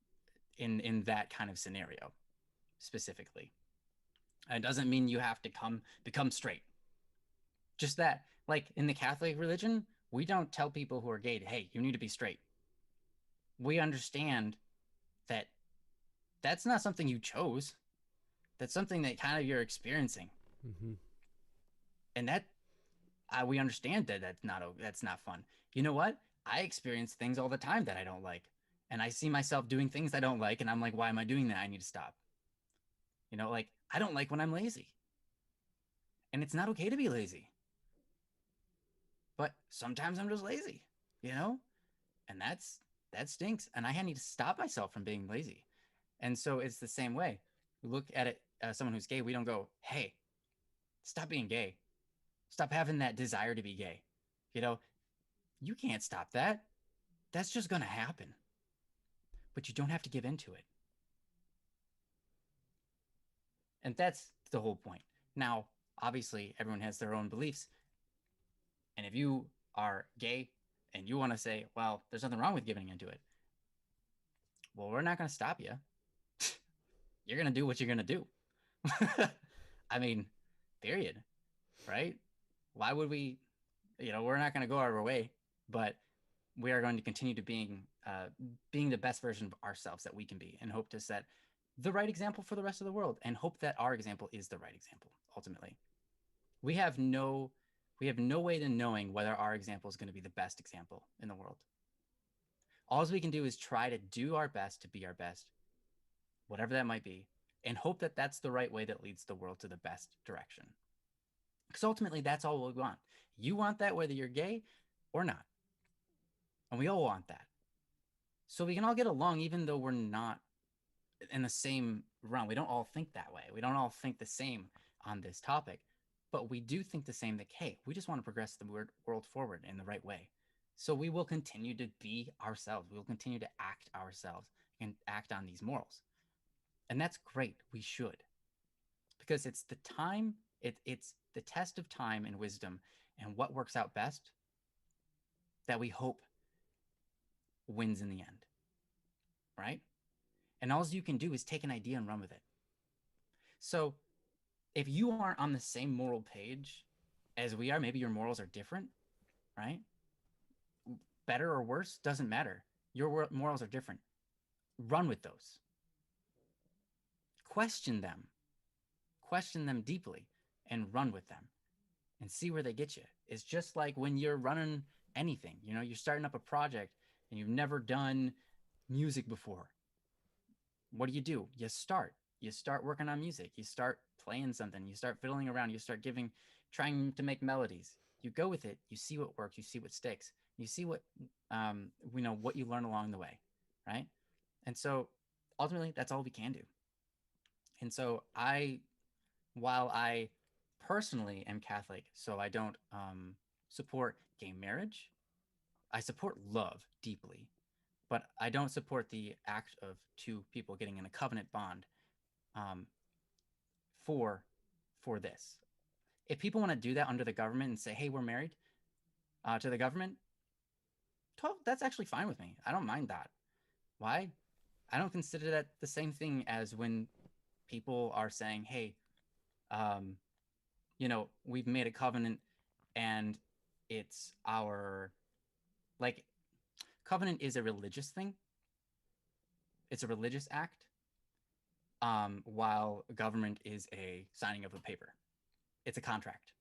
in that kind of scenario specifically. It doesn't mean you have to become straight. Just that, like in the Catholic religion, we don't tell people who are gay, hey, you need to be straight. We understand that that's not something you chose. That's something that kind of you're experiencing, and that we understand that that's not fun. You know what? I experience things all the time that I don't like, and I see myself doing things I don't like, and I'm like, why am I doing that? I need to stop. Like I don't like when I'm lazy, and it's not okay to be lazy. But sometimes I'm just lazy, you know, and that stinks, and I need to stop myself from being lazy. And so it's the same way. We look at it as someone who's gay. We don't go, hey, stop being gay. Stop having that desire to be gay. You know, you can't stop that. That's just going to happen. But you don't have to give into it. And that's the whole point. Now, obviously, everyone has their own beliefs. And if you are gay and you want to say, well, there's nothing wrong with giving into it, well, we're not going to stop you. You're going to do what you're going to do. I mean, period. Right? Why would we, we're not going to go our way, but we are going to continue to being the best version of ourselves that we can be, and hope to set the right example for the rest of the world, and hope that our example is the right example. Ultimately, we have no way to knowing whether our example is going to be the best example in the world. All we can do is try to do our best to be our best, whatever that might be, and hope that that's the right way that leads the world to the best direction. Because ultimately, that's all we want. You want that whether you're gay or not. And we all want that. So we can all get along even though we're not in the same realm. We don't all think that way. We don't all think the same on this topic. But we do think the same that, hey, we just want to progress the world forward in the right way. So we will continue to be ourselves. We will continue to act ourselves and act on these morals. And that's great. We should. Because it's the time, it's the test of time and wisdom and what works out best that we hope wins in the end. Right? And all you can do is take an idea and run with it. So if you aren't on the same moral page as we are, maybe your morals are different, right? Better or worse, doesn't matter. Your morals are different. Run with those. Question them deeply, and run with them and see where they get you. It's just like when you're running anything, you're starting up a project and you've never done music before. What do? You start working on music. You start playing something. You start fiddling around. You start trying to make melodies. You go with it. You see what works. You see what sticks. You see what what you learn along the way, right? And so ultimately, that's all we can do. And so while I personally am Catholic, so I don't support gay marriage. I support love deeply, but I don't support the act of two people getting in a covenant bond for this. If people want to do that under the government and say, hey, we're married to the government, that's actually fine with me. I don't mind that. Why? I don't consider that the same thing as when people are saying, hey, we've made a covenant and it's our, like, covenant is a religious thing. It's a religious act, while government is a signing of a paper. It's a contract.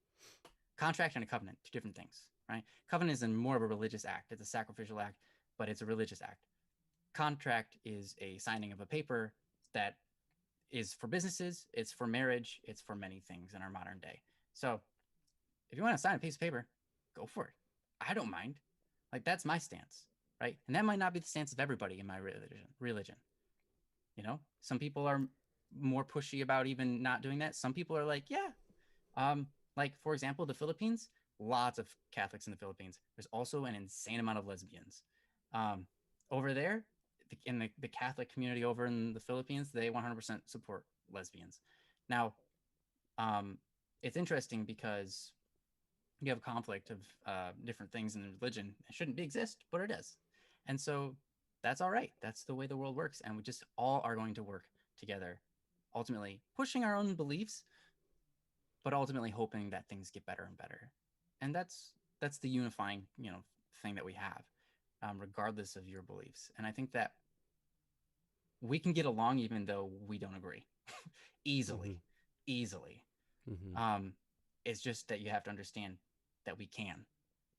Contract and a covenant, two different things. right? Covenant is more of a religious act. It's a sacrificial act, but it's a religious act. Contract is a signing of a paper that is for businesses, it's for marriage, it's for many things in our modern day. So if you want to sign a piece of paper, go for it. I don't mind. Like, that's my stance, right? And that might not be the stance of everybody in my religion. You know, some people are more pushy about even not doing that. Some people are like, yeah. Like, for example, the Philippines, lots of Catholics in the Philippines. There's also an insane amount of lesbians. Over there, in the Catholic community over in the Philippines, they 100% support lesbians. Now, it's interesting because you have a conflict of different things in religion. It shouldn't exist, but it is. And so that's all right. That's the way the world works. And we just all are going to work together, ultimately pushing our own beliefs, but ultimately hoping that things get better and better. And that's the unifying, thing that we have, regardless of your beliefs. And I think that we can get along even though we don't agree easily. Mm-hmm. It's just that you have to understand that we can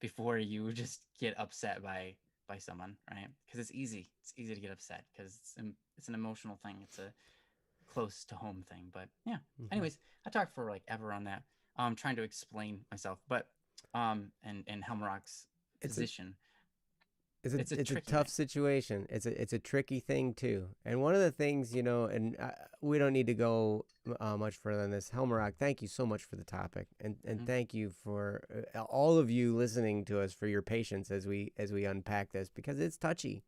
before you just get upset by someone, right? Because it's easy to get upset because it's an emotional thing. It's a close to home thing. But yeah. Mm-hmm. Anyways, I talked for like ever on that. Trying to explain myself, but and Helmrock's position. It's a tricky tough thing. situation. It's a tricky thing too. And one of the things, and we don't need to go much further than this. Helmrock, thank you so much for the topic, and thank you for all of you listening to us for your patience as we unpack this, because it's touchy.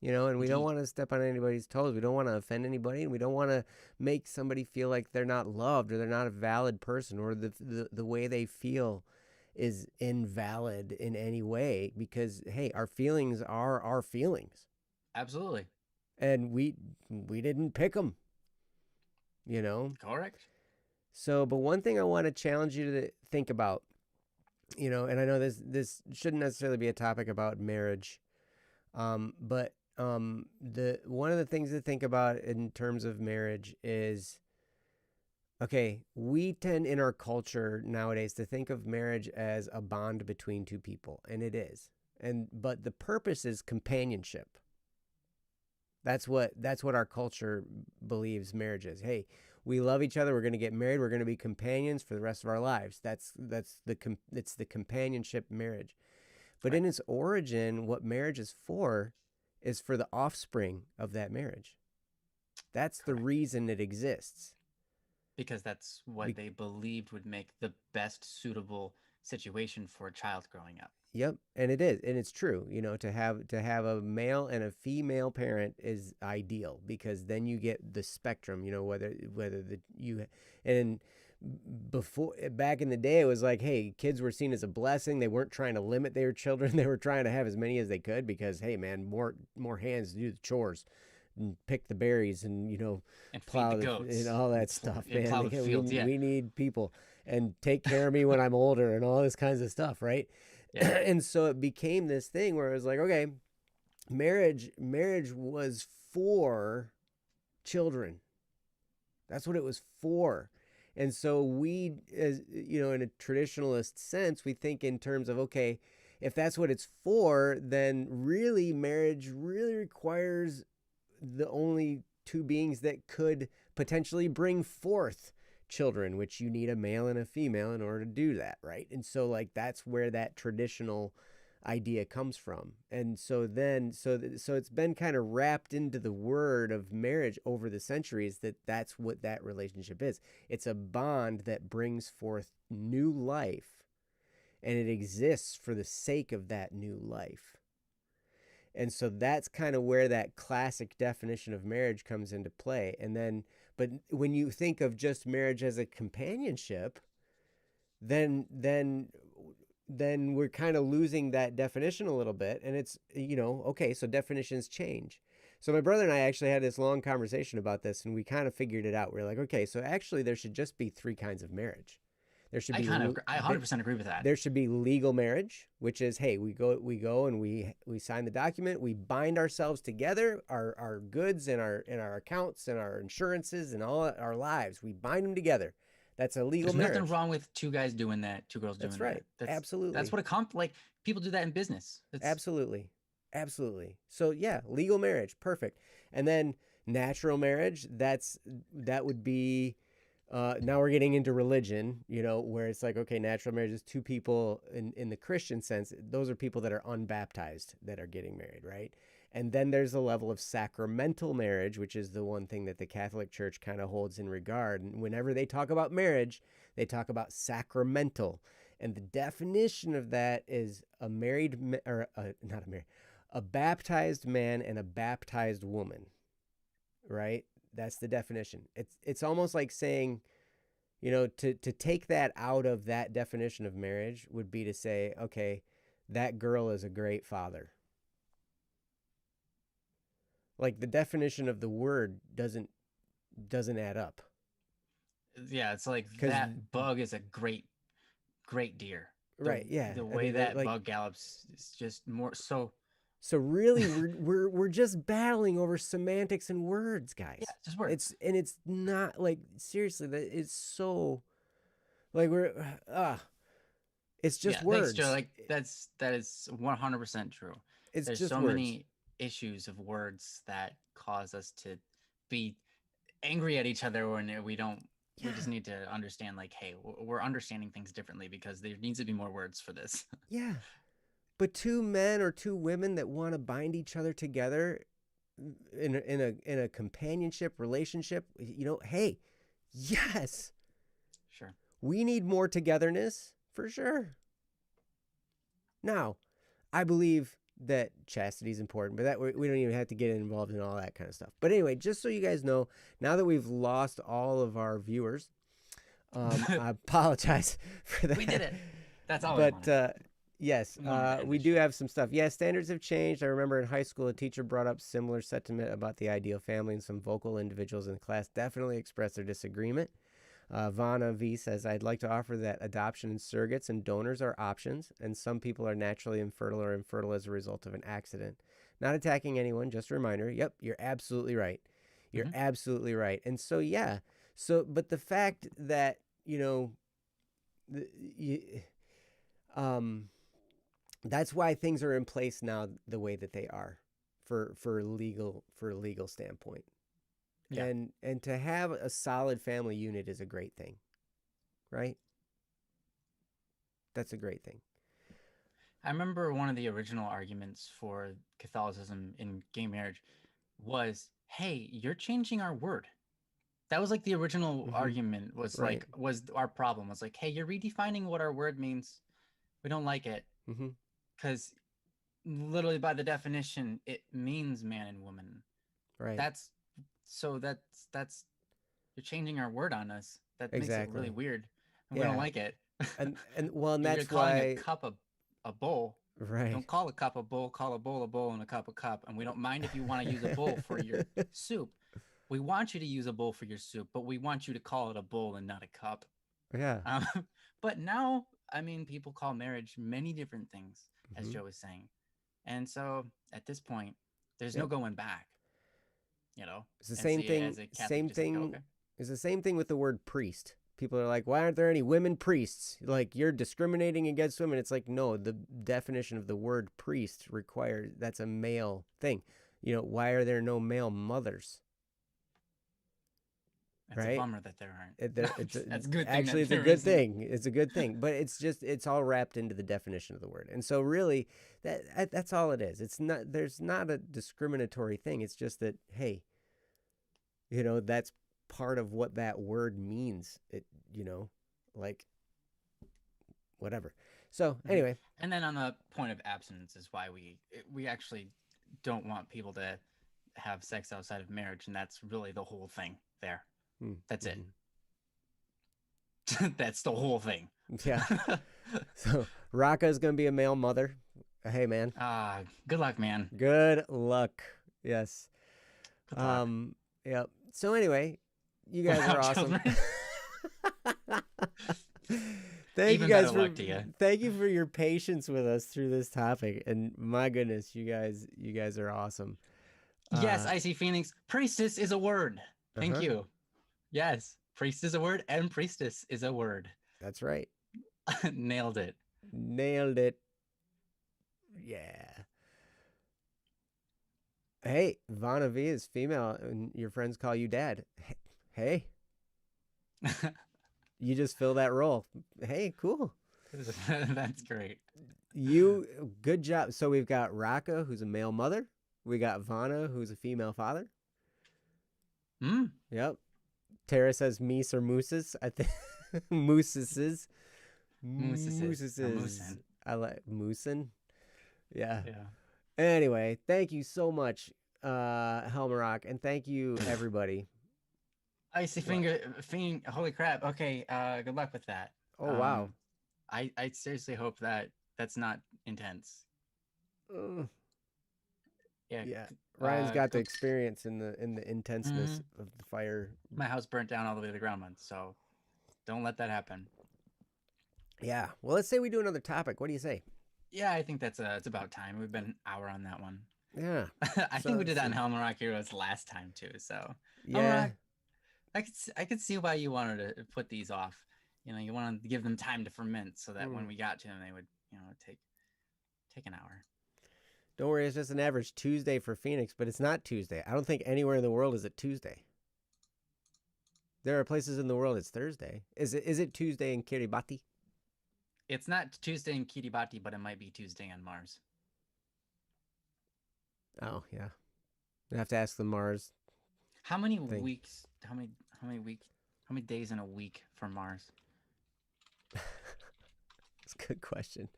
And we don't want to step on anybody's toes. We don't want to offend anybody, and we don't want to make somebody feel like they're not loved or they're not a valid person, or the way they feel is invalid in any way, because hey, our feelings are our feelings. Absolutely. And we didn't pick them. Correct. So, but one thing I want to challenge you to think about, and I know this shouldn't necessarily be a topic about marriage, but the one of the things to think about in terms of marriage is, okay, we tend in our culture nowadays to think of marriage as a bond between two people, and it is. But the purpose is companionship. That's what our culture believes marriage is. Hey, we love each other. We're going to get married. We're going to be companions for the rest of our lives. It's the companionship marriage. But right. In its origin, what marriage is for the offspring of that marriage. That's Correct. The reason it exists. Because that's what they believed would make the best suitable situation for a child growing up. Yep, and it is, and it's true. To have a male and a female parent is ideal, because then you get the spectrum. And before, back in the day, it was like, hey, kids were seen as a blessing. They weren't trying to limit their children. They were trying to have as many as they could, because hey, man, more hands to do the chores and pick the berries and and plow feed the goats and all that stuff, man. Plow the fields, we need people, and take care of me when I'm older, and all this kinds of stuff, right? Yeah. And so it became this thing where it was like, okay, marriage was for children. That's what it was for. And so we, as in a traditionalist sense, we think in terms of, okay, if that's what it's for, then really marriage really requires the only two beings that could potentially bring forth children, which you need a male and a female in order to do that, right? And so like that's where that traditional idea comes from. And so it's been kind of wrapped into the word of marriage over the centuries, that's what that relationship is. It's a bond that brings forth new life, and it exists for the sake of that new life. And so that's kind of where that classic definition of marriage comes into play. And then, but when you think of just marriage as a companionship, then we're kind of losing that definition a little bit. And it's, okay, so definitions change. So my brother and I actually had this long conversation about this, and we kind of figured it out. We're like, okay, so actually there should just be three kinds of marriage. There should be. I 100% agree with that. There should be legal marriage, which is, hey, we go and we sign the document, we bind ourselves together, our goods and our accounts and our insurances and all our lives, we bind them together. That's a legal There's marriage. nothing wrong with two guys doing that, two girls doing That's right. that. Absolutely. That's what like people do that in business. Absolutely. Absolutely. So yeah, legal marriage, perfect. And then natural marriage, that would be now we're getting into religion, where it's like, okay, natural marriage is two people in the Christian sense. Those are people that are unbaptized that are getting married, right? And then there's a level of sacramental marriage, which is the one thing that the Catholic Church kind of holds in regard. And whenever they talk about marriage, they talk about sacramental. And the definition of that is a baptized man and a baptized woman, right? That's the definition. It's almost like saying, to take that out of that definition of marriage would be to say, okay, that girl is a great father. Like the definition of the word doesn't add up. Yeah, it's like that bug is a great deer. Right, yeah. The way that bug gallops is just more so. So really, we're just battling over semantics and words, guys. Yeah, just words. It's not like, seriously, that it's so like it's just words. Thanks, Joe. Like that is 100% true. There's just so words. many issues of words that cause us to be angry at each other when we don't. Yeah. We just need to understand, like, hey, we're understanding things differently because there needs to be more words for this. Yeah. But two men or two women that want to bind each other together in a companionship relationship, hey, yes. Sure. We need more togetherness, for sure. Now, I believe that chastity is important, but that we don't even have to get involved in all that kind of stuff. But anyway, just so you guys know, now that we've lost all of our viewers, I apologize for that. We did it. That's all. But yes, we do have some stuff. Yeah, standards have changed. I remember in high school, a teacher brought up similar sentiment about the ideal family, and some vocal individuals in the class definitely expressed their disagreement. Vana V says, I'd like to offer that adoption and surrogates and donors are options, and some people are naturally infertile or infertile as a result of an accident. Not attacking anyone, just a reminder. Yep, you're absolutely right. You're absolutely right. And so, yeah. So, but the fact that, that's why things are in place now the way that they are for a legal standpoint. Yeah. And to have a solid family unit is a great thing, right? That's a great thing. I remember one of the original arguments for Catholicism in gay marriage was, hey, you're changing our word. That was like the original argument was right. Like, was our problem was like, hey, you're redefining what our word means. We don't like it. Because literally by the definition, it means man and woman. Right. That's you're changing our word on us. That makes it really weird. And we don't like it. And that's calling why a cup a bowl. Right. Don't call a cup a bowl, call a bowl and a cup a cup. And we don't mind if you want to use a bowl for your soup. We want you to use a bowl for your soup, but we want you to call it a bowl and not a cup. Yeah. But now, I mean, people call marriage many different things, as Joe was saying. And so at this point, there's no going back. It's the same thing. Same thing. Like, okay. It's the same thing with the word priest. People are like, why aren't there any women priests? Like, you're discriminating against women. It's like, no, the definition of the word priest requires, that's a male thing. Why are there no male mothers? It's a bummer that there aren't. That's a good thing. Actually, it's a good thing. It's a good thing. But it's all wrapped into the definition of the word. And so really, that's all it is. It's not, there's not a discriminatory thing. It's just that, hey, that's part of what that word means. It, like, whatever. So anyway. And then on the point of abstinence is why we actually don't want people to have sex outside of marriage. And that's really the whole thing there. That's it. That's the whole thing. Yeah. So Raka is going to be a male mother. Hey, man. Good luck, man. Good luck. Yes. Good luck. Yep. So anyway, you guys are awesome. Thank you for your patience with us through this topic. And my goodness, you guys are awesome. Yes, Icy Phoenix. Priestess is a word. Thank you. Yes. Priest is a word, and priestess is a word. That's right. Nailed it. Nailed it. Yeah. Hey, Vana V is female, and your friends call you dad. Hey, you just fill that role. Hey, cool. That's great. Good job. So we've got Raka, who's a male mother. We got Vana, who's a female father. Yep. Tara says meese or mooses. I think mooses. Moosin. I like moosin. Yeah. Yeah. Anyway, thank you so much, Helmarock, and thank you everybody. Icy finger. Holy crap. Okay. Good luck with that. Oh wow. I seriously hope that that's not intense. Yeah. Ryan's got the experience in the intenseness of the fire. My house burnt down all the way to the ground once, so don't let that happen. Yeah. Well, let's say we do another topic. What do you say? Yeah, I think it's about time. We've been an hour on that one. Yeah. I think we did that in Helmarock Heroes last time too. So yeah, I could see why you wanted to put these off. You want to give them time to ferment so that when we got to them, they would take an hour. Don't worry, it's just an average Tuesday for Phoenix, but it's not Tuesday. I don't think anywhere in the world is it Tuesday. There are places in the world it's Thursday. Is it Tuesday in Kiribati? It's not Tuesday in Kiribati, but it might be Tuesday on Mars. Oh yeah, I have to ask the Mars. How many weeks? How many days in a week for Mars? That's a good question.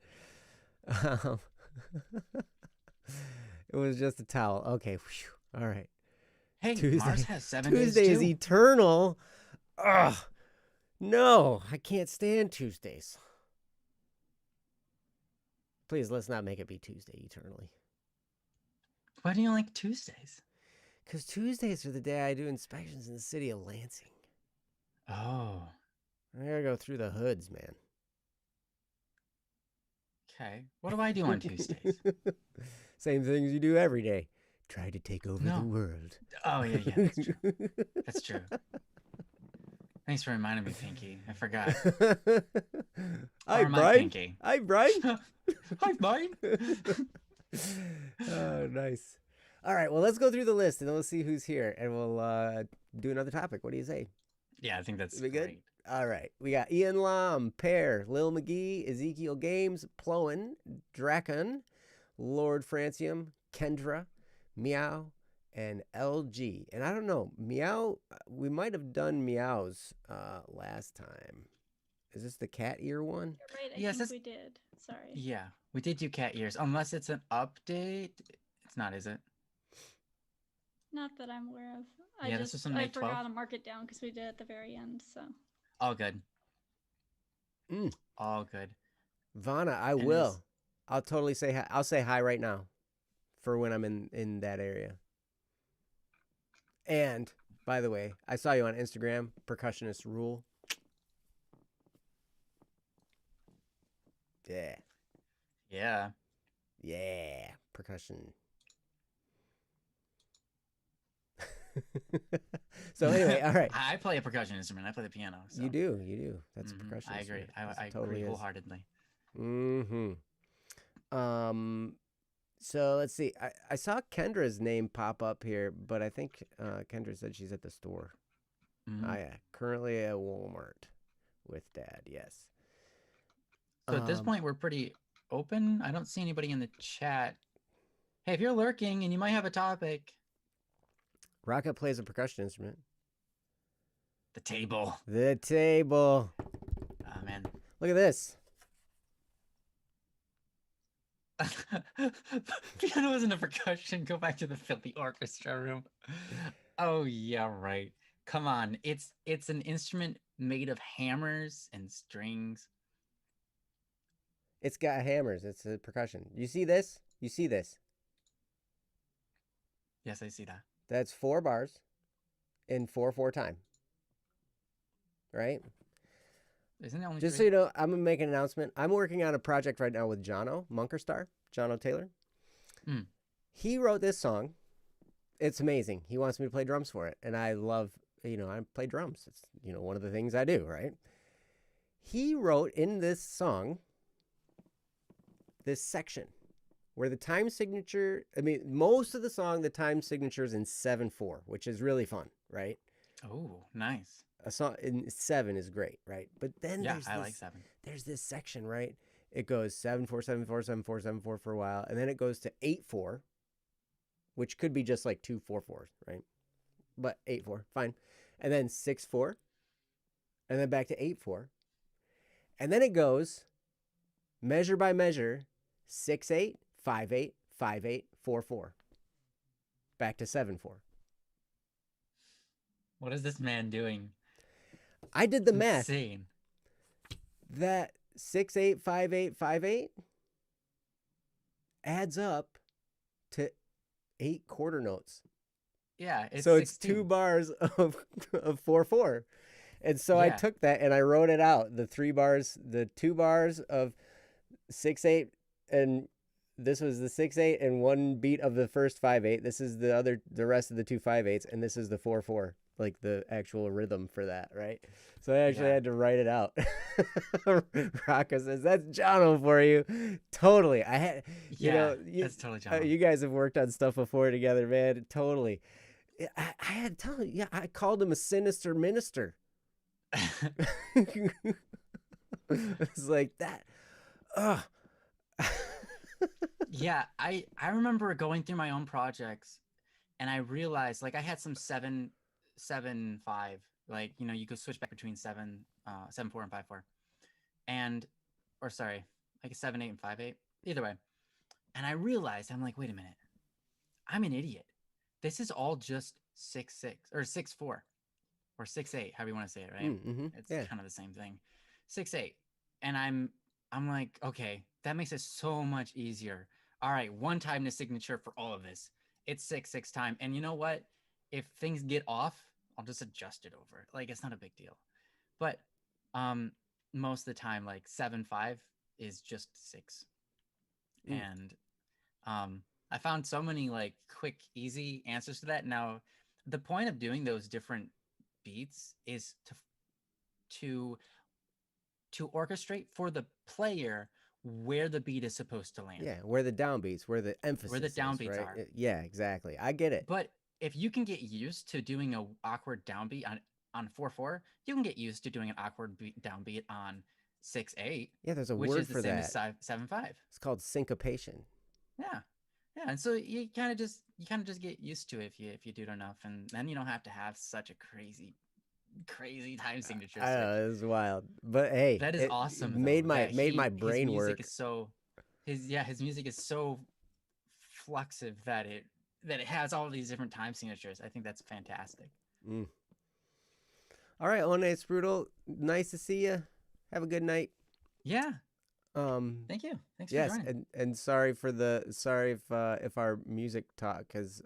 It was just a towel. Okay. Whew. All right. Hey, Tuesday. Mars has 7 Tuesday days is eternal. Ugh. No, I can't stand Tuesdays. Please, let's not make it be Tuesday eternally. Why do you like Tuesdays? Because Tuesdays are the day I do inspections in the city of Lansing. Oh. I gotta go through the hoods, man. Okay. What do I do on Tuesdays? Same things you do every day. Try to take over the world. Oh, yeah, that's true. That's true. Thanks for reminding me, Pinky. I forgot. Hi, Brian. Pinky? Hi, Brian. Hi, Brian. Oh, nice. All right, well, let's go through the list, and then we'll see who's here, and we'll do another topic. What do you say? Yeah, I think that's great. Good? All right. We got Ian Lam, Pear, Lil McGee, Ezekiel Games, Plowen, Drakon, Lord Francium, Kendra, Meow, and LG. And I don't know, Meow, we might have done Meows last time. Is this the cat ear one? You're right, I think we did. Sorry. Yeah, we did do cat ears. Unless it's an update. It's not, is it? Not that I'm aware of. This was on May 12th. I forgot to mark it down because we did at the very end, so. All good. All good. Vana, I will. I'll totally say hi. I'll say hi right now for when I'm in that area. And, by the way, I saw you on Instagram, Percussionist Rule. Yeah. Yeah. Yeah. Percussion. So anyway, all right. I play a percussion instrument. I play the piano. So. You do. That's a percussion I agree. instrument. I totally agree wholeheartedly. So let's see. I saw Kendra's name pop up here, but I think Kendra said she's at the store. Yeah. Currently at Walmart with Dad. Yes. So at this point, we're pretty open. I don't see anybody in the chat. Hey, if you're lurking and you might have a topic. Rocket plays a percussion instrument. The table. The table. Oh, man. Look at this. Piano isn't a percussion. Go back to the filthy orchestra room. Oh, yeah, right. Come on. It's an instrument made of hammers and strings. It's got hammers. It's a percussion. You see this? You see this? Yes, I see that. That's 4 bars in 4/4 time. Right? Isn't it only Just 3? so you know, I'm going to make an announcement. I'm working on a project right now with Jono, Munkerstar, Jono Taylor. He wrote this song. It's amazing. He wants me to play drums for it. And I love I play drums. It's, one of the things I do, right? He wrote in this song this section where the time signature, most of the song, the time signature is in 7/4, which is really fun, right? Oh, nice. A song in 7 is great, right? But then Yeah, I like 7. there's this section, right? It goes 7/4, 7/4, 7/4, 7/4 for a while, and then it goes to 8/4, which could be just like 2/4/4s, right? But 8/4, fine. And then 6/4, and then back to 8/4. And then it goes measure by measure 6/8, 5/8, 5/8, 4/4. Back to 7/4. What is this man doing? I did the math. Insane. That 6/8, 5/8, 5/8 adds up to 8 quarter notes. Yeah, it's so 16. it's 2 bars of 4/4. And so I Yeah. took that and I wrote it out. The 2 bars of 6/8, and this was the 6/8 and 1 beat of the first 5/8. This is the rest of the 2 5/8s, and this is the 4/4, like the actual rhythm for that, right? So I actually had to write it out. Rocco says, "That's Jono for you." Totally. I had, that's totally Jono. you guys have worked on stuff before together, man. Totally. I had to tell you, I called him a sinister minister. It's like that. Ugh. Yeah, I remember going through my own projects, and I realized like I had some 7, 7, 5. Like, you could switch back between 7, 7/4 and 5/4, or sorry, like 7/8 and 5/8. Either way, and I realized I'm like, wait a minute, I'm an idiot. This is all just 6/6 or 6/4 or 6/8, however you want to say it, right? It's kind of the same thing. 6/8, and I'm like, okay, that makes it so much easier. All right, one time the signature for all of this. It's 6/6 time, and you know what? If things get off, I'll just adjust it over. Like, it's not a big deal. But most of the time, like 7/5 is just 6. And I found so many like quick, easy answers to that. Now, the point of doing those different beats is to orchestrate for the player where the beat is supposed to land. Yeah, where the downbeats, where the emphasis Where the downbeats right? are. Yeah, exactly. I get it. But if you can get used to doing an awkward downbeat on 4/4, you can get used to doing an awkward downbeat on 6/8. Yeah, there's a which word is the for same that. as 7/5. It's called syncopation. Yeah, and so you kind of just get used to it if you do it enough, and then you don't have to have such a crazy time signature. I know, it's wild, but hey, that is awesome. It made my brain work. His music is so fluxive that it has all these different time signatures. I think that's fantastic. All right, One Night Sprudel, nice to see you. Have a good night. Yeah. Thank you. Thanks for joining. and sorry if our music talk has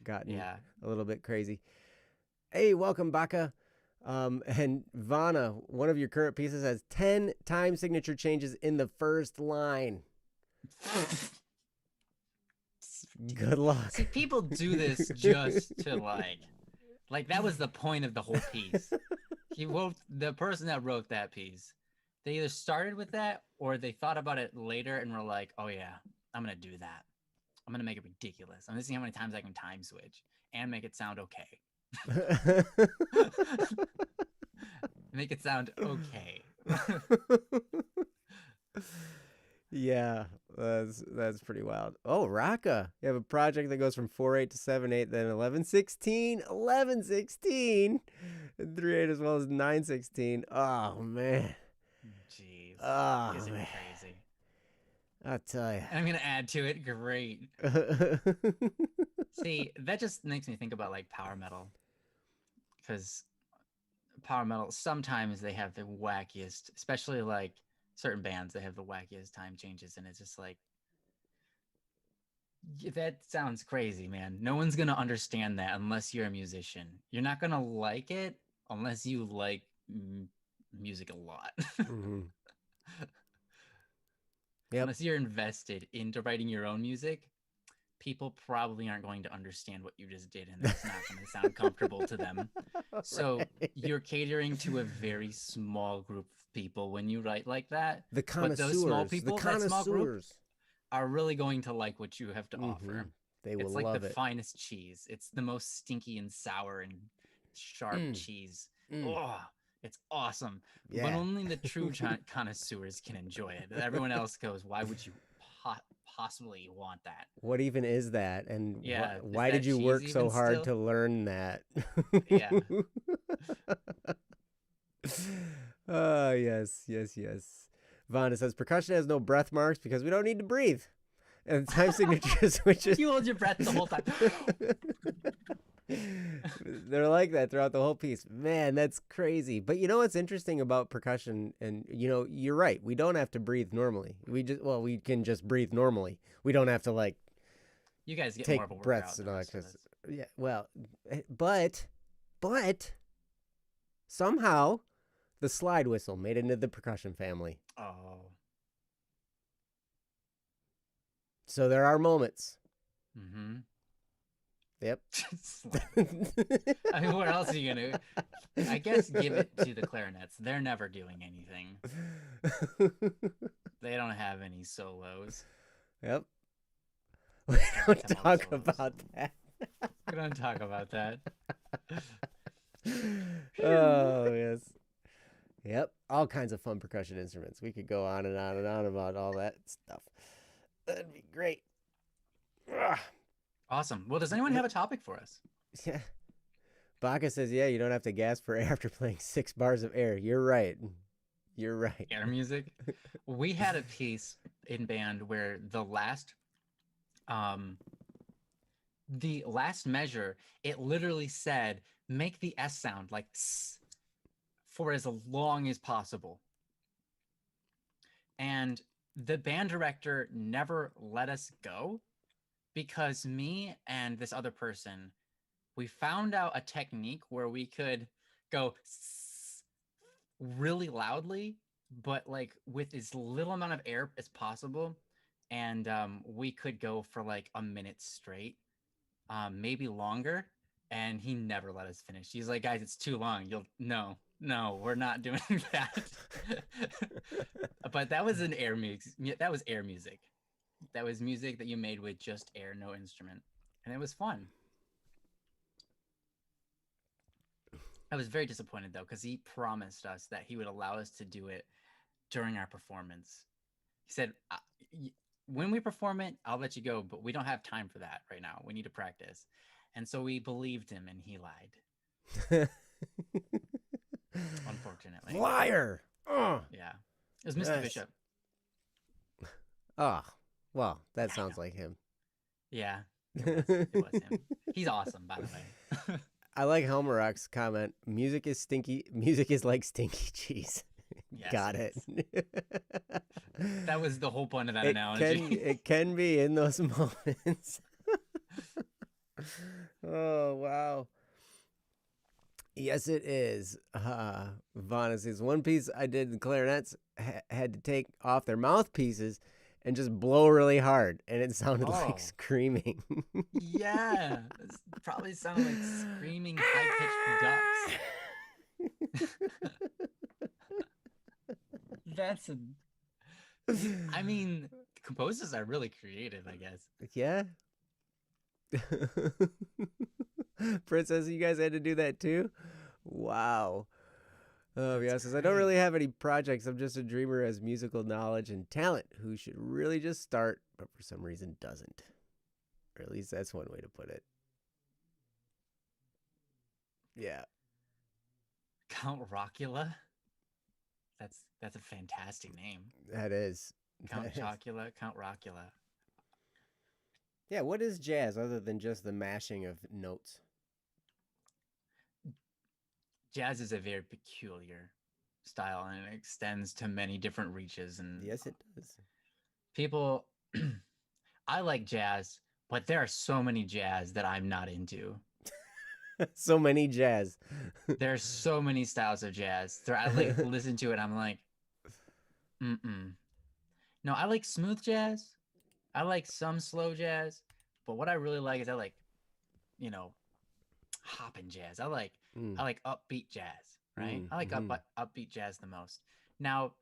gotten a little bit crazy. Hey, welcome, Baka. And Vana, one of your current pieces has 10 time signature changes in the first line. Good luck. See, people do this just to like that was the point of the whole piece. The person that wrote that piece, they either started with that or they thought about it later and were like, oh yeah, I'm going to do that. I'm going to make it ridiculous. I'm going to see how many times I can time switch and make it sound okay. Make it sound okay. Yeah, that's pretty wild. Oh, Raka, you have a project that goes from 4/8 to 7/8, then 11/16, 11/16, and 3/8 as well as 9/16. Oh man. Jeez. Oh, isn't man. Crazy. I'll tell you. And I'm gonna add to it. Great. See, that just makes me think about like power metal, because power metal sometimes they have the wackiest, especially like certain bands that have the wackiest time changes, and it's just like, that sounds crazy, man. No one's gonna understand that unless you're a musician. You're not gonna like it unless you like music a lot. Mm-hmm. Yep. Unless you're invested into writing your own music, people probably aren't going to understand what you just did, and that's not going to sound comfortable to them. So Right. you're catering to a very small group of people when you write like that. The But those small connoisseurs, the people, that small group, connoisseurs. are really going to like what you have to offer. They will It's like love the it. finest cheese. It's the most stinky and sour and sharp cheese. Mm. Oh, it's awesome. Yeah. But only the true connoisseurs can enjoy it. Everyone else goes, why would you possibly want that? What even is that? And Yeah, is why that did you cheese work so even hard still? to learn that? Yeah. Oh, yes, yes, yes. Vonda says percussion has no breath marks because we don't need to breathe. And the time signature switches. You hold your breath the whole time. They're like that throughout the whole piece. Man, that's crazy. But you know what's interesting about percussion? And you're right. We don't have to breathe normally. We can just breathe normally. We don't have to like You guys get take more of a workout breaths than and all the that. rest of us. Yeah, well, but somehow the slide whistle made it into the percussion family. Oh. So there are moments. Mm-hmm. Yep. I mean, what else are you gonna? I guess give it to the clarinets. They're never doing anything. They don't have any solos. Yep. We don't talk about that. We don't talk about that. Oh, yes. Yep. All kinds of fun percussion instruments. We could go on and on and on about all that stuff. That'd be great. Ugh. Awesome. Well, does anyone have a topic for us? Yeah. Baca says, yeah, you don't have to gasp for air after playing 6 bars of air. You're right. You're right. Air music. We had a piece in band where the last measure, it literally said, make the S sound like S for as long as possible. And the band director never let us go because me and this other person, we found out a technique where we could go S really loudly, but like with as little amount of air as possible. And we could go for like a minute straight, maybe longer. And he never let us finish. He's like, guys, it's too long. No, we're not doing that. But that was an air music. That was air music. That was music that you made with just air, no instrument. And it was fun. I was very disappointed though, because he promised us that he would allow us to do it during our performance. He said, when we perform it, I'll let you go, but we don't have time for that right now. We need to practice. And so we believed him and he lied. Unfortunately. Liar. Yeah. It was Mr. Yes. Bishop. Oh, well, that sounds like him. Yeah. It was him. He's awesome, by the way. I like Helmerock's comment. Music is stinky. Music is like stinky cheese. Yes, Got it. That was the whole point of that analogy. It can be in those moments. Oh, wow. Yes, it is. Vonna says, one piece I did, the clarinets had to take off their mouthpieces and just blow really hard, and it sounded like screaming. Yeah. It probably sounded like screaming high-pitched ducks. That's I mean, composers are really creative, I guess. Yeah. Princess, you guys had to do that too? Wow. Oh, yeah, says, I don't really have any projects. I'm just a dreamer who has musical knowledge and talent who should really just start, but for some reason doesn't. Or at least that's one way to put it. Yeah. Count Rockula? That's a fantastic name. That is. Count Chocula, Count Rockula. Yeah, what is jazz other than just the mashing of notes? Jazz is a very peculiar style and it extends to many different reaches. And yes, it does. People, I like jazz, but there are so many jazz that I'm not into. So many jazz. There's so many styles of jazz. I like listen to it. I'm like, No, I like smooth jazz. I like some slow jazz, But what I really like is I like, you know, hopping jazz. I like upbeat jazz, right? I like upbeat jazz the most. Now,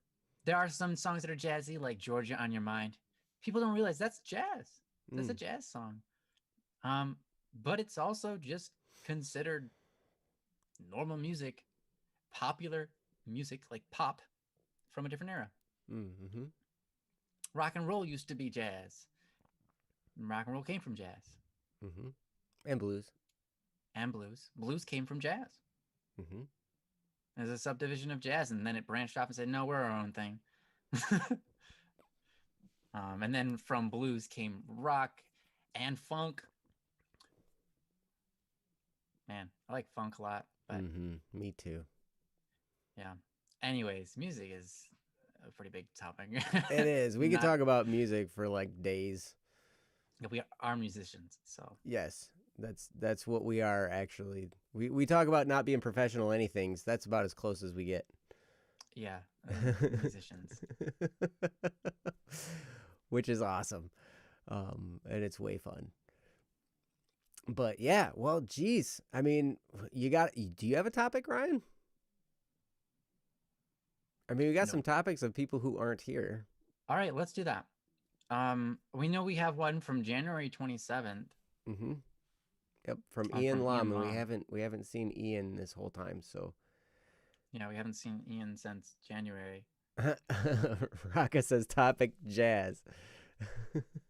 there are some songs that are jazzy, like Georgia on Your Mind. People don't realize that's jazz. That's a jazz song. But it's also just considered normal music, popular music, like pop from a different era. Mm-hmm. Rock and roll used to be jazz. Rock and roll came from jazz. Mm-hmm. And blues. And blues. Blues came from jazz. Mm-hmm. As a subdivision of jazz, and then it branched off and said, no, we're our own thing. And then from blues came rock and funk. Man, I like funk a lot. But Me too. yeah. Anyways, music is a pretty big topic. It is. We could talk about music for like days. We are musicians, so. Yes, that's what we are actually. We talk about not being professional anything. That's about as close as we get. Yeah, musicians. Which is awesome. And it's way fun. But yeah, well, geez. I mean, do you have a topic, Ryan? I mean, we got some topics of people who aren't here. All right, let's do that. We know we have one from January 27th. Mm-hmm. Yep, from Ian Lum, and we haven't seen Ian this whole time, so. Yeah, we haven't seen Ian since January. Raka says topic jazz.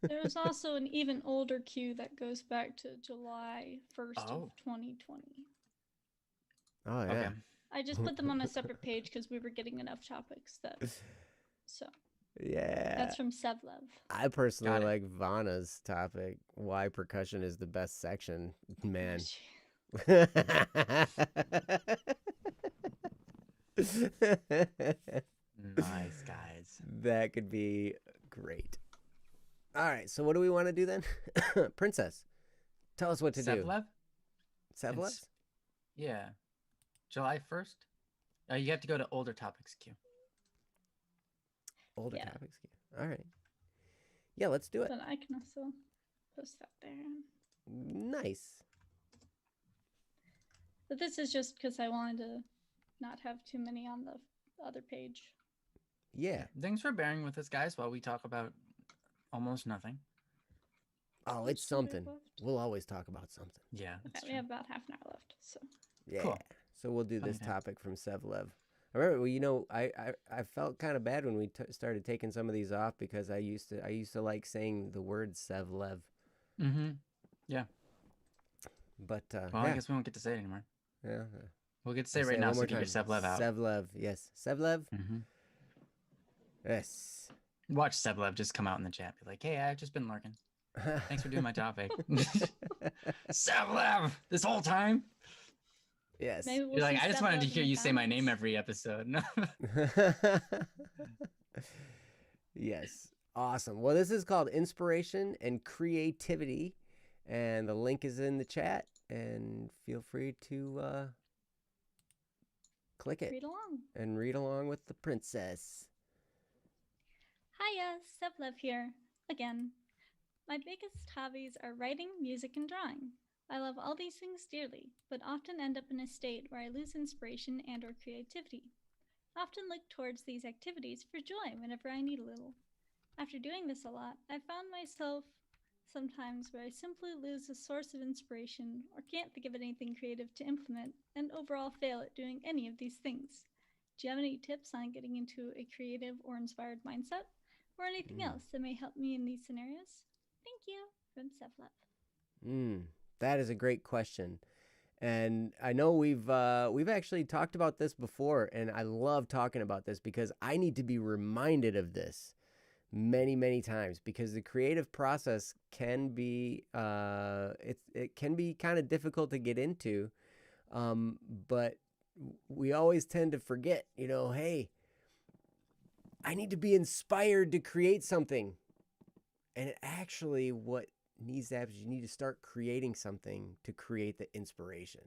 There's also an even older queue that goes back to July 1st of 2020. Oh, yeah. Okay. I just put them on a separate page because we were getting enough topics so. Yeah. That's from Sevlev. I personally like Vanna's topic, why percussion is the best section. Man. Nice, guys. That could be great. All right, so what do we want to do then? Princess, tell us what to do. Sevlev? Yeah. July 1st? You have to go to older topics queue. Older topics queue. All right. Yeah, let's do it. But I can also post that there. Nice. But this is just because I wanted to not have too many on the other page. Yeah. Thanks for bearing with us, guys, while we talk about almost nothing. Oh, it's something. We'll always talk about something. Yeah. Okay, we have about half an hour left. So. Yeah. Cool. So we'll do this topic from Sevlev. I remember, I felt kind of bad when we started taking some of these off because I used to like saying the word Sevlev. Mm-hmm. Yeah. But I guess we won't get to say it anymore. Yeah. We'll get to say it right now. So get your Sevlev out. Sevlev, yes. Sevlev. Mm-hmm. Yes. Watch Sevlev just come out in the chat. Be like, hey, I've just been lurking. Thanks for doing my topic. Sevlev, this whole time. Yes. We'll You're like, I just wanted to hear you say my name every episode. Yes. Awesome. Well, this is called Inspiration and Creativity. And the link is in the chat. And feel free to click it. Read along with the princess. Hiya, Sevlev here. Again. My biggest hobbies are writing, music, and drawing. I love all these things dearly, but often end up in a state where I lose inspiration and or creativity. I often look towards these activities for joy whenever I need a little. After doing this a lot, I found myself sometimes where I simply lose a source of inspiration or can't think of anything creative to implement and overall fail at doing any of these things. Do you have any tips on getting into a creative or inspired mindset or anything else that may help me in these scenarios? Thank you, from Sevlev. That is a great question. And I know we've actually talked about this before, and I love talking about this because I need to be reminded of this many, many times because the creative process can be it can be kind of difficult to get into, but we always tend to forget, hey, I need to be inspired to create something. And actually what needs to happen is you need to start creating something to create the inspiration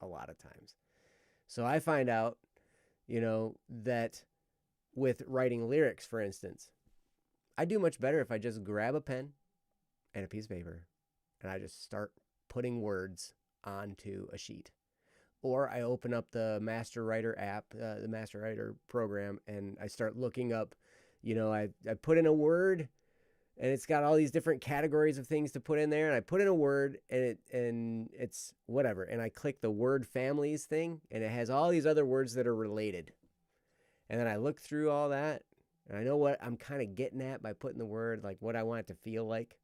a lot of times. So I find out, that with writing lyrics, for instance, I do much better if I just grab a pen and a piece of paper and I just start putting words onto a sheet. Or I open up the Master Writer app, the Master Writer program, and I start looking up, I put in a word, and it's got all these different categories of things to put in there, and I put in a word, and it's whatever, and I click the word families thing, and it has all these other words that are related. And then I look through all that, and I know what I'm kind of getting at by putting the word, like what I want it to feel like.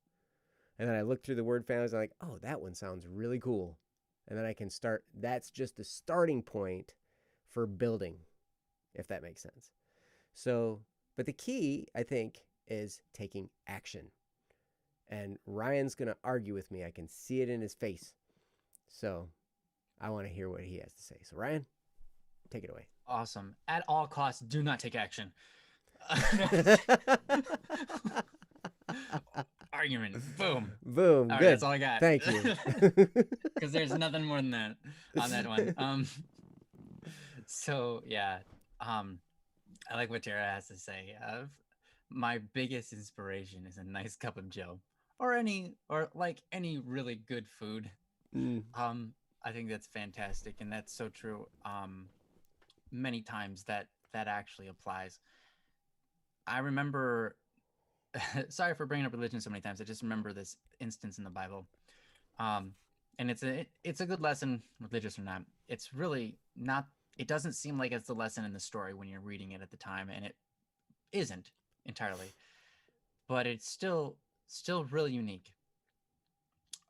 And then I look through the word families, and I'm like, oh, that one sounds really cool. And then I can start. That's just the starting point for building, if that makes sense. So, but the key, I think, is taking action. And Ryan's going to argue with me. I can see it in his face. So I want to hear what he has to say. So, Ryan, take it away. Awesome. At all costs, do not take action. Argument. Boom. Boom. All right, good. that's all I got. Thank you. Because there's nothing more than that on that one. So yeah, I like what Tara has to say. My biggest inspiration is a nice cup of Joe, or any really good food. I think that's fantastic, and that's so true. Many times that actually applies. I remember. Sorry for bringing up religion so many times. I just remember this instance in the Bible, and it's a good lesson, religious or not. It's really not. It doesn't seem like it's the lesson in the story when you're reading it at the time, and it isn't entirely, but it's still really unique.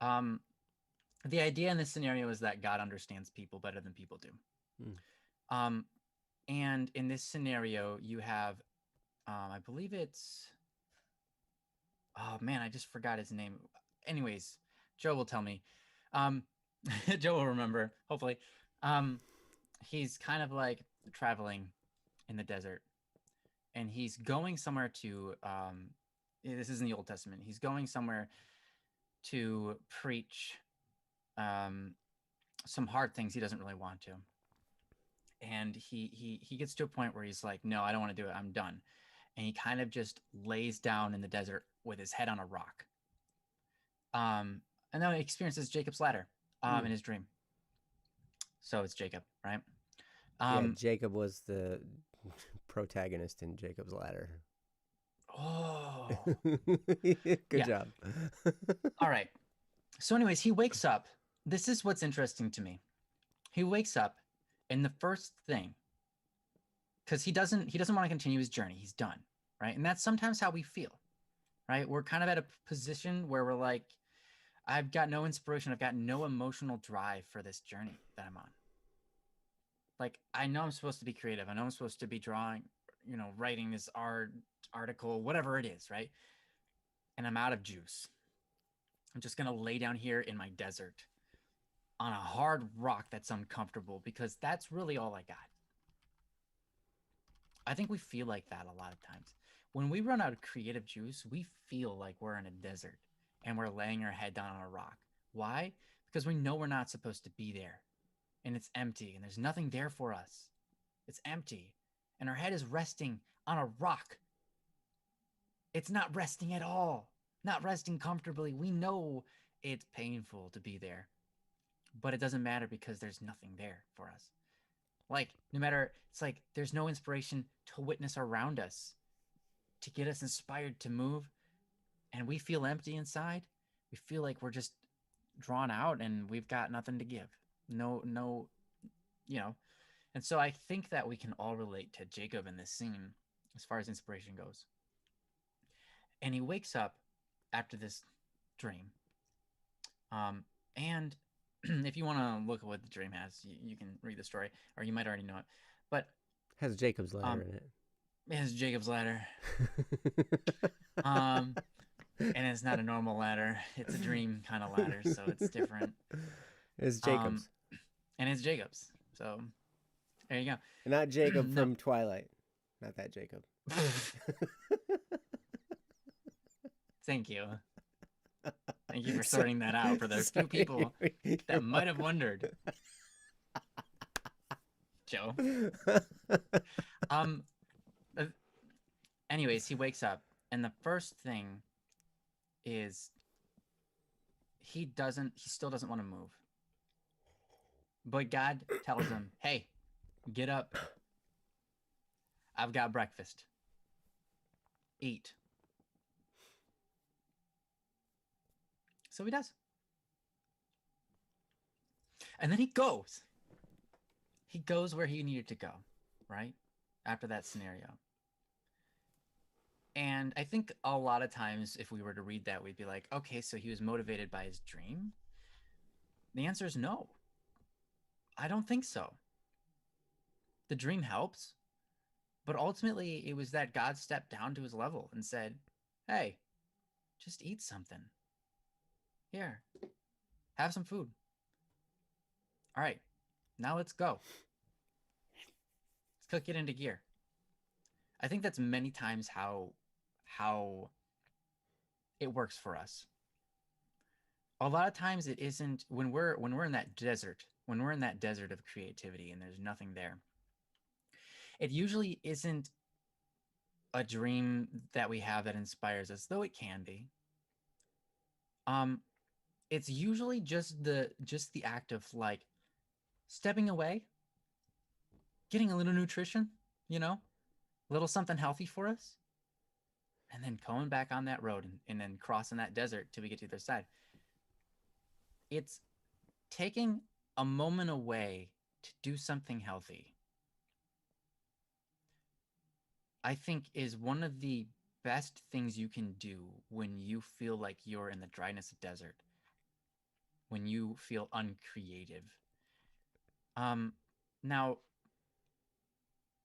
The idea in this scenario is that God understands people better than people do. And in this scenario, you have, I believe it's. Oh man, I just forgot his name. Anyways, Joe will tell me. Joe will remember, hopefully. He's kind of like traveling in the desert, and he's going somewhere to. This is in the Old Testament. He's going somewhere to preach some hard things he doesn't really want to. And he gets to a point where he's like, no, I don't want to do it. I'm done. And he kind of just lays down in the desert with his head on a rock. And then he experiences Jacob's ladder in his dream. So it's Jacob, right? Yeah, Jacob was the protagonist in Jacob's ladder. Oh. Good job. All right. So anyways, he wakes up. This is what's interesting to me. He wakes up, and the first thing, because he doesn't want to continue his journey. He's done, right? And that's sometimes how we feel, right? We're kind of at a position where we're like, I've got no inspiration. I've got no emotional drive for this journey that I'm on. Like, I know I'm supposed to be creative. I know I'm supposed to be drawing, writing this article, whatever it is, right? And I'm out of juice. I'm just going to lay down here in my desert on a hard rock that's uncomfortable because that's really all I got. I think we feel like that a lot of times. When we run out of creative juice, we feel like we're in a desert and we're laying our head down on a rock. Why? Because we know we're not supposed to be there. And it's empty and there's nothing there for us. It's empty. And our head is resting on a rock. It's not resting at all. Not resting comfortably. We know it's painful to be there. But it doesn't matter because there's nothing there for us. Like, no matter, it's like there's no inspiration to witness around us, to get us inspired to move. And we feel empty inside. We feel like we're just drawn out and we've got nothing to give. No, And so I think that we can all relate to Jacob in this scene as far as inspiration goes. And he wakes up after this dream. And if you want to look at what the dream has, you can read the story, or you might already know it. But has Jacob's ladder in it. It has Jacob's ladder. And it's not a normal ladder. It's a dream kind of ladder, so it's different. It's Jacob's. And it's Jacob's. So there you go. Not Jacob from Twilight. Not that Jacob. Thank you. Thank you for sorting that out for those few people that might have wondered. Joe. Anyways, he wakes up, and the first thing is he still doesn't want to move. But God tells him, hey, get up. I've got breakfast. Eat. So he does. And then he goes. He goes where he needed to go, right? After that scenario. And I think a lot of times if we were to read that, we'd be like, okay, so he was motivated by his dream? The answer is no. I don't think so. The dream helps, but ultimately it was that God stepped down to his level and said, hey, just eat something. Here, have some food. All right, now let's go. Let's cook it into gear. I think that's many times how it works for us. A lot of times it isn't when we're in that desert, of creativity and there's nothing there. It usually isn't a dream that we have that inspires us, though it can be. It's usually just the act of like stepping away, getting a little nutrition, a little something healthy for us, and then going back on that road and then crossing that desert till we get to the other side. It's taking a moment away to do something healthy, I think, is one of the best things you can do when you feel like you're in the dryness of desert, when you feel uncreative. Now,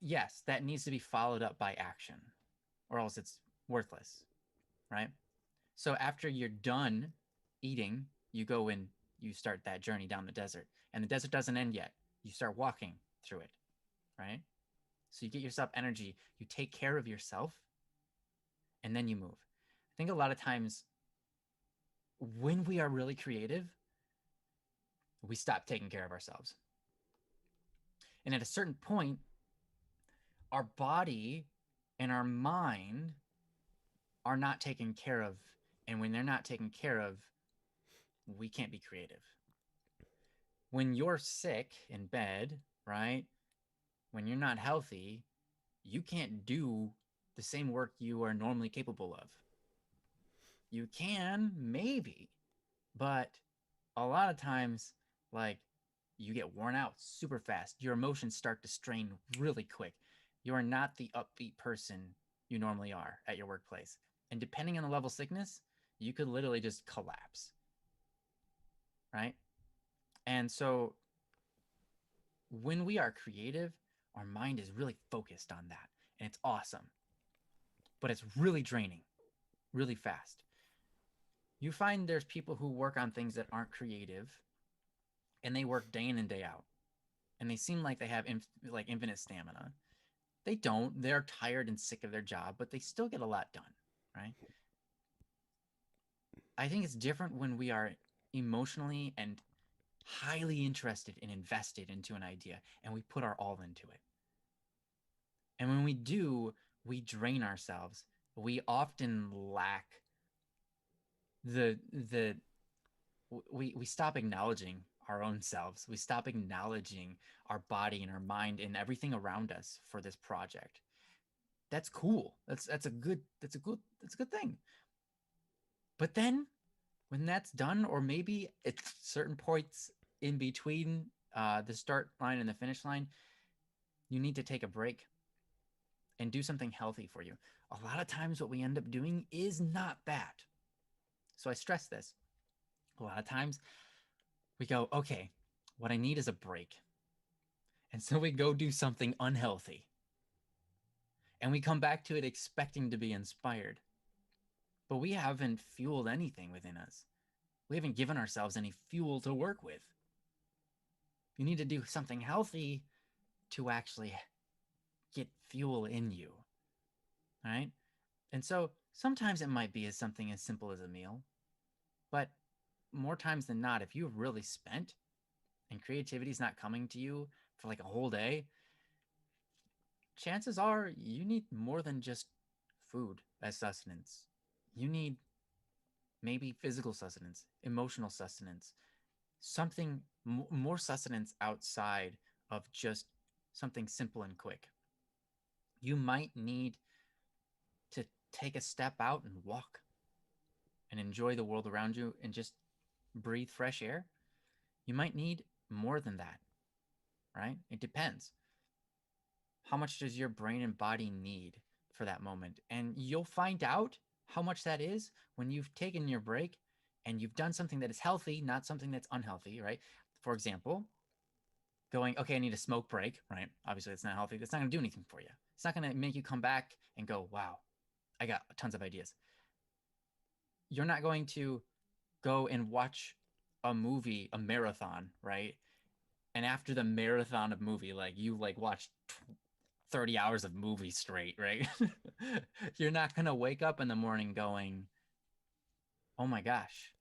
yes, that needs to be followed up by action, or else it's worthless, right? So after you're done eating, you go and you start that journey down the desert. And the desert doesn't end yet. You start walking through it, right? So you get yourself energy, you take care of yourself, and then you move. I think a lot of times when we are really creative, we stop taking care of ourselves. And at a certain point, our body and our mind are not taken care of. And when they're not taken care of, we can't be creative. When you're sick in bed, right? When you're not healthy, you can't do the same work you are normally capable of. You can, maybe, but a lot of times, like, you get worn out super fast. Your emotions start to strain really quick. You are not the upbeat person you normally are at your workplace. And depending on the level of sickness, you could literally just collapse, right? And so when we are creative, our mind is really focused on that. And it's awesome. But it's really draining, really fast. You find there's people who work on things that aren't creative, and they work day in and day out. And they seem like they have infinite stamina. They don't. They're tired and sick of their job, but they still get a lot done, right? I think it's different when we are emotionally and highly interested and invested into an idea, and we put our all into it. And when we do, we drain ourselves. We often lack we stop acknowledging our own selves. We stop acknowledging our body and our mind and everything around us for this project. That's cool. That's a good thing. But then when that's done, or maybe at certain points in between the start line and the finish line, you need to take a break and do something healthy for you. A lot of times what we end up doing is not bad. So I stress this. A lot of times we go, okay, what I need is a break. And so we go do something unhealthy. And we come back to it expecting to be inspired. But we haven't fueled anything within us. We haven't given ourselves any fuel to work with. You need to do something healthy to actually get fuel in you, right? And so sometimes it might be something as simple as a meal, but more times than not, if you've really spent and creativity is not coming to you for like a whole day, chances are you need more than just food as sustenance. You need maybe physical sustenance, emotional sustenance, something more sustenance outside of just something simple and quick. You might need to take a step out and walk and enjoy the world around you and just breathe fresh air. You might need more than that, right? It depends. How much does your brain and body need for that moment? And you'll find out how much that is when you've taken your break and you've done something that is healthy, not something that's unhealthy, right? For example, going, okay, I need a smoke break, right? Obviously, it's not healthy. That's not going to do anything for you. It's not going to make you come back and go, wow, I got tons of ideas. You're not going to go and watch a movie, a marathon, right? And after the marathon of movie, like you like watched 30 hours of movie straight, right? You're not going to wake up in the morning going, oh my gosh.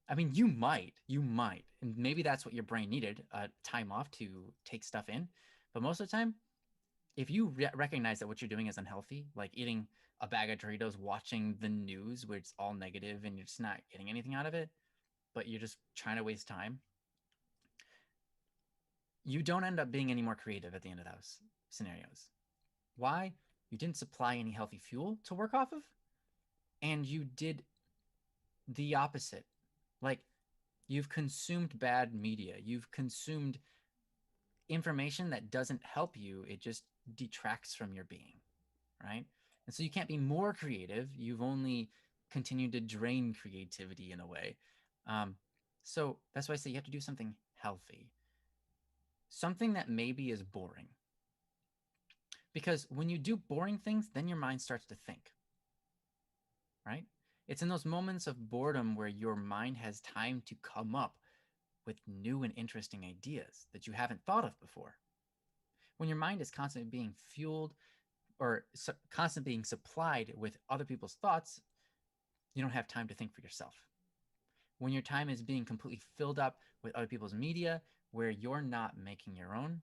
I mean, you might. And maybe that's what your brain needed, time off to take stuff in. But most of the time, if you recognize that what you're doing is unhealthy, like eating a bag of Doritos, watching the news where it's all negative and you're just not getting anything out of it, but you're just trying to waste time, you don't end up being any more creative at the end of those scenarios. Why? You didn't supply any healthy fuel to work off of, and you did the opposite. Like, you've consumed bad media. You've consumed information that doesn't help you. It just detracts from your being, right? And so you can't be more creative. You've only continued to drain creativity in a way. So that's why I say you have to do something healthy. Something that maybe is boring. Because when you do boring things, then your mind starts to think, right? It's in those moments of boredom where your mind has time to come up with new and interesting ideas that you haven't thought of before. When your mind is constantly being fueled or constantly being supplied with other people's thoughts, you don't have time to think for yourself. When your time is being completely filled up with other people's media where you're not making your own,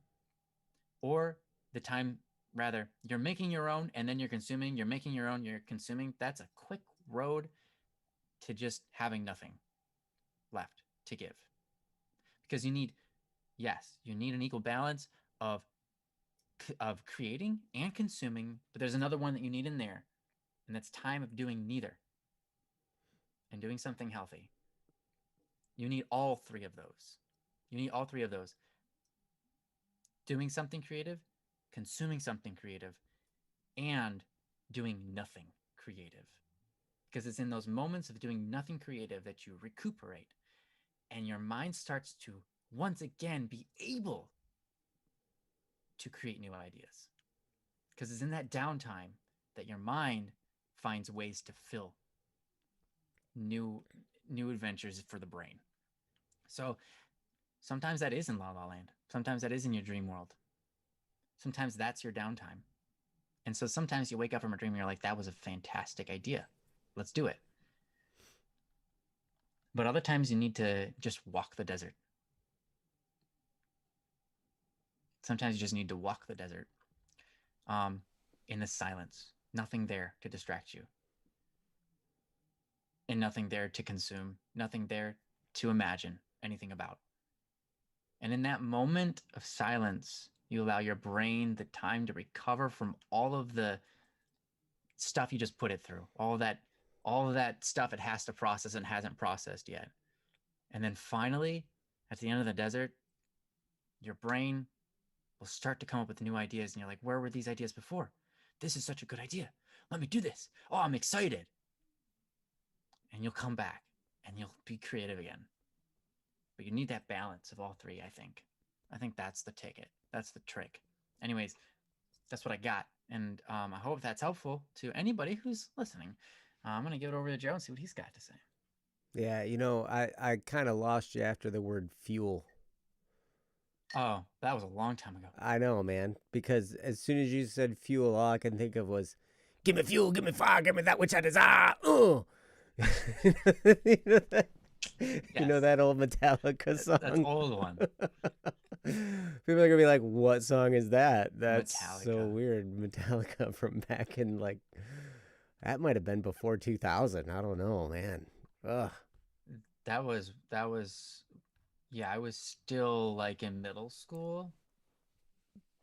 or the time, rather, you're making your own and then you're consuming, you're making your own, you're consuming, that's a quick road to just having nothing left to give. Because you need an equal balance of creating and consuming, but there's another one that you need in there, and that's time of doing neither and doing something healthy. You need all three of those. Doing something creative, consuming something creative, and doing nothing creative. Because it's in those moments of doing nothing creative that you recuperate and your mind starts to once again be able to create new ideas. Because it's in that downtime that your mind finds ways to fill new adventures for the brain. So sometimes that is in La La Land. Sometimes that is in your dream world. Sometimes that's your downtime. And so sometimes you wake up from a dream and you're like, that was a fantastic idea. Let's do it. But other times you need to just walk the desert. Sometimes you just need to walk the desert in the silence. Nothing there to distract you. And nothing there to consume. Nothing there to imagine anything about. And in that moment of silence, you allow your brain the time to recover from all of the stuff you just put it through. All of that stuff it has to process and hasn't processed yet. And then finally, at the end of the desert, your brain will start to come up with new ideas. And you're like, where were these ideas before? This is such a good idea. Let me do this. Oh, I'm excited. And you'll come back and you'll be creative again. But you need that balance of all three, I think. I think that's the ticket. That's the trick. Anyways, that's what I got. And I hope that's helpful to anybody who's listening. I'm going to give it over to Joe and see what he's got to say. Yeah, I kind of lost you after the word fuel. Oh, that was a long time ago. I know, man. Because as soon as you said fuel, all I can think of was, give me fuel, give me fire, give me that which I desire. You know that? Yes. You know that old Metallica song? That's old one. People are going to be like, what song is that? That's Metallica. So weird. Metallica from back in that might have been before 2000. I don't know, man. Ugh. That was yeah, I was still like in middle school,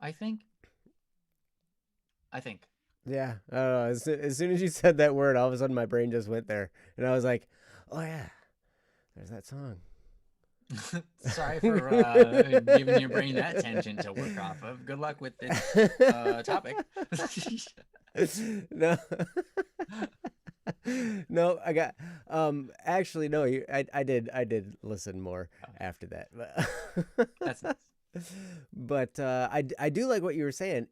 I think. I think. Yeah, I don't know. As soon as you said that word, all of a sudden my brain just went there, and I was like, "Oh yeah, there's that song." Sorry for giving your brain that tangent to work off of. Good luck with this topic. No, no, I got. Actually, no. I did listen more after that. That's nice. But I do like what you were saying.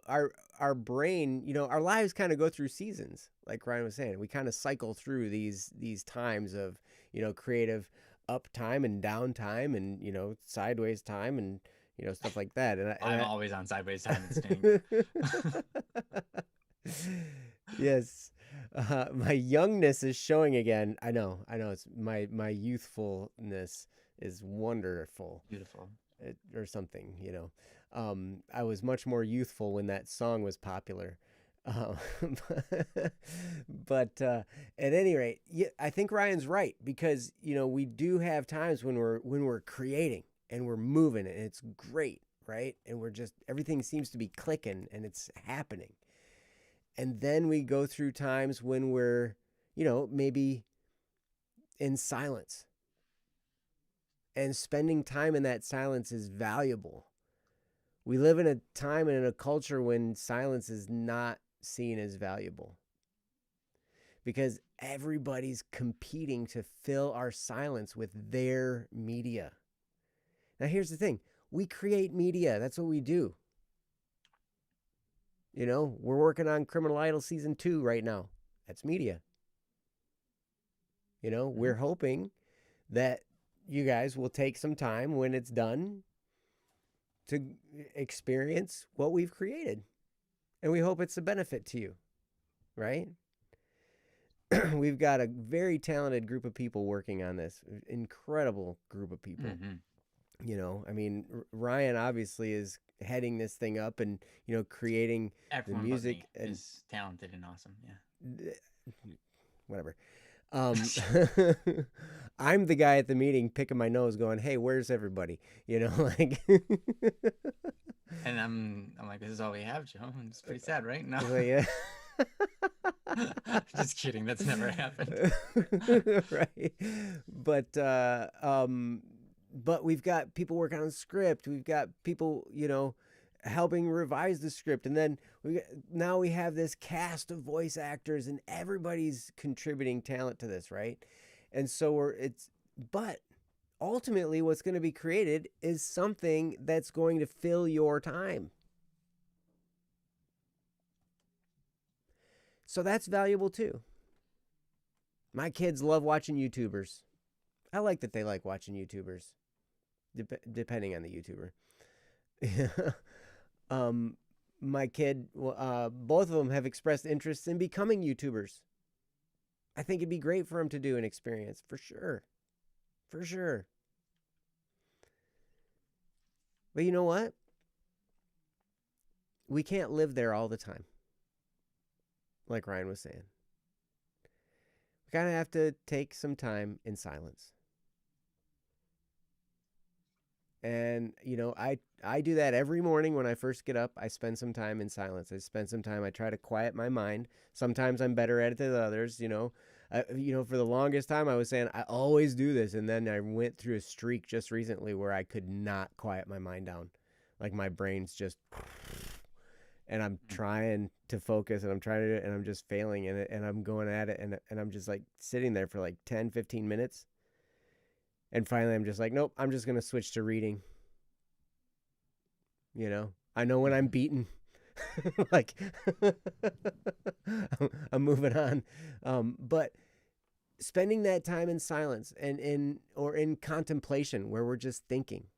Our brain, our lives kind of go through seasons, like Ryan was saying. We kind of cycle through these times of creative up time and down time, and sideways time, and stuff like that. I'm always on sideways time instinct. Yes. My youngness is showing again. I know. It's my youthfulness is wonderful. Beautiful. Or something. I was much more youthful when that song was popular. Uh, but at any rate, yeah, I think Ryan's right, because we do have times when we're creating and we're moving and it's great, right? And we're just, everything seems to be clicking and it's happening. And then we go through times when we're, maybe in silence. And spending time in that silence is valuable. We live in a time and in a culture when silence is not seen as valuable, because everybody's competing to fill our silence with their media. Now, here's the thing. We create media. That's what we do. We're working on Criminal Idol Season 2 right now. That's media. We're hoping that you guys will take some time when it's done to experience what we've created. And we hope it's a benefit to you, right? We've got a very talented group of people working on this. Incredible group of people. Ryan obviously is heading this thing up and, creating Everyone the music. but me is talented and awesome. Yeah. Whatever. I'm the guy at the meeting picking my nose going, "Hey, where's everybody?" Like. And I'm like, this is all we have, Joe. And it's pretty sad, right? No. Well, yeah. Just kidding. That's never happened. Right. But we've got people working on the script. We've got people, helping revise the script. And then now we have this cast of voice actors and everybody's contributing talent to this, right? And so but ultimately what's going to be created is something that's going to fill your time. So that's valuable too. My kids love watching YouTubers. I like that they like watching YouTubers, depending on the YouTuber. My kid, both of them have expressed interest in becoming YouTubers. I think it'd be great for them to do an experience, for sure. For sure. But you know what? We can't live there all the time, like Ryan was saying. We kind of have to take some time in silence. And, I do that every morning when I first get up. I spend some time in silence. I try to quiet my mind. Sometimes I'm better at it than others, for the longest time I was saying I always do this. And then I went through a streak just recently where I could not quiet my mind down. Like my brain's just, and I'm trying to focus and I'm trying to do it and I'm just failing in it and I'm going at it and I'm just like sitting there for like 10, 15 minutes. And finally, I'm just like, nope, I'm just going to switch to reading. I know when I'm beaten. Like, I'm moving on. But spending that time in silence and in contemplation where we're just thinking,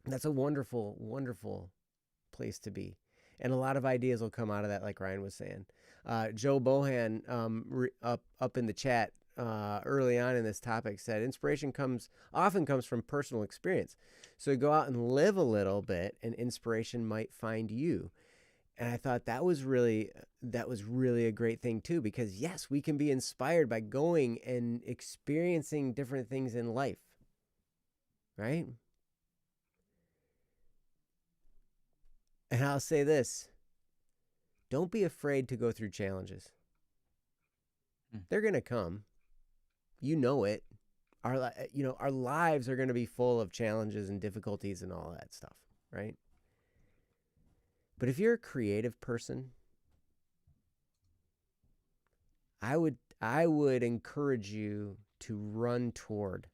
that's a wonderful, wonderful place to be. And a lot of ideas will come out of that, like Ryan was saying. Joe Bohan up in the chat early on in this topic said inspiration often comes from personal experience. So go out and live a little bit and inspiration might find you. And I thought that was really a great thing too, because yes, we can be inspired by going and experiencing different things in life, right? And I'll say this, don't be afraid to go through challenges. They're going to come. You know it. Our lives are going to be full of challenges and difficulties and all that stuff, right? But if you're a creative person, I would encourage you to run toward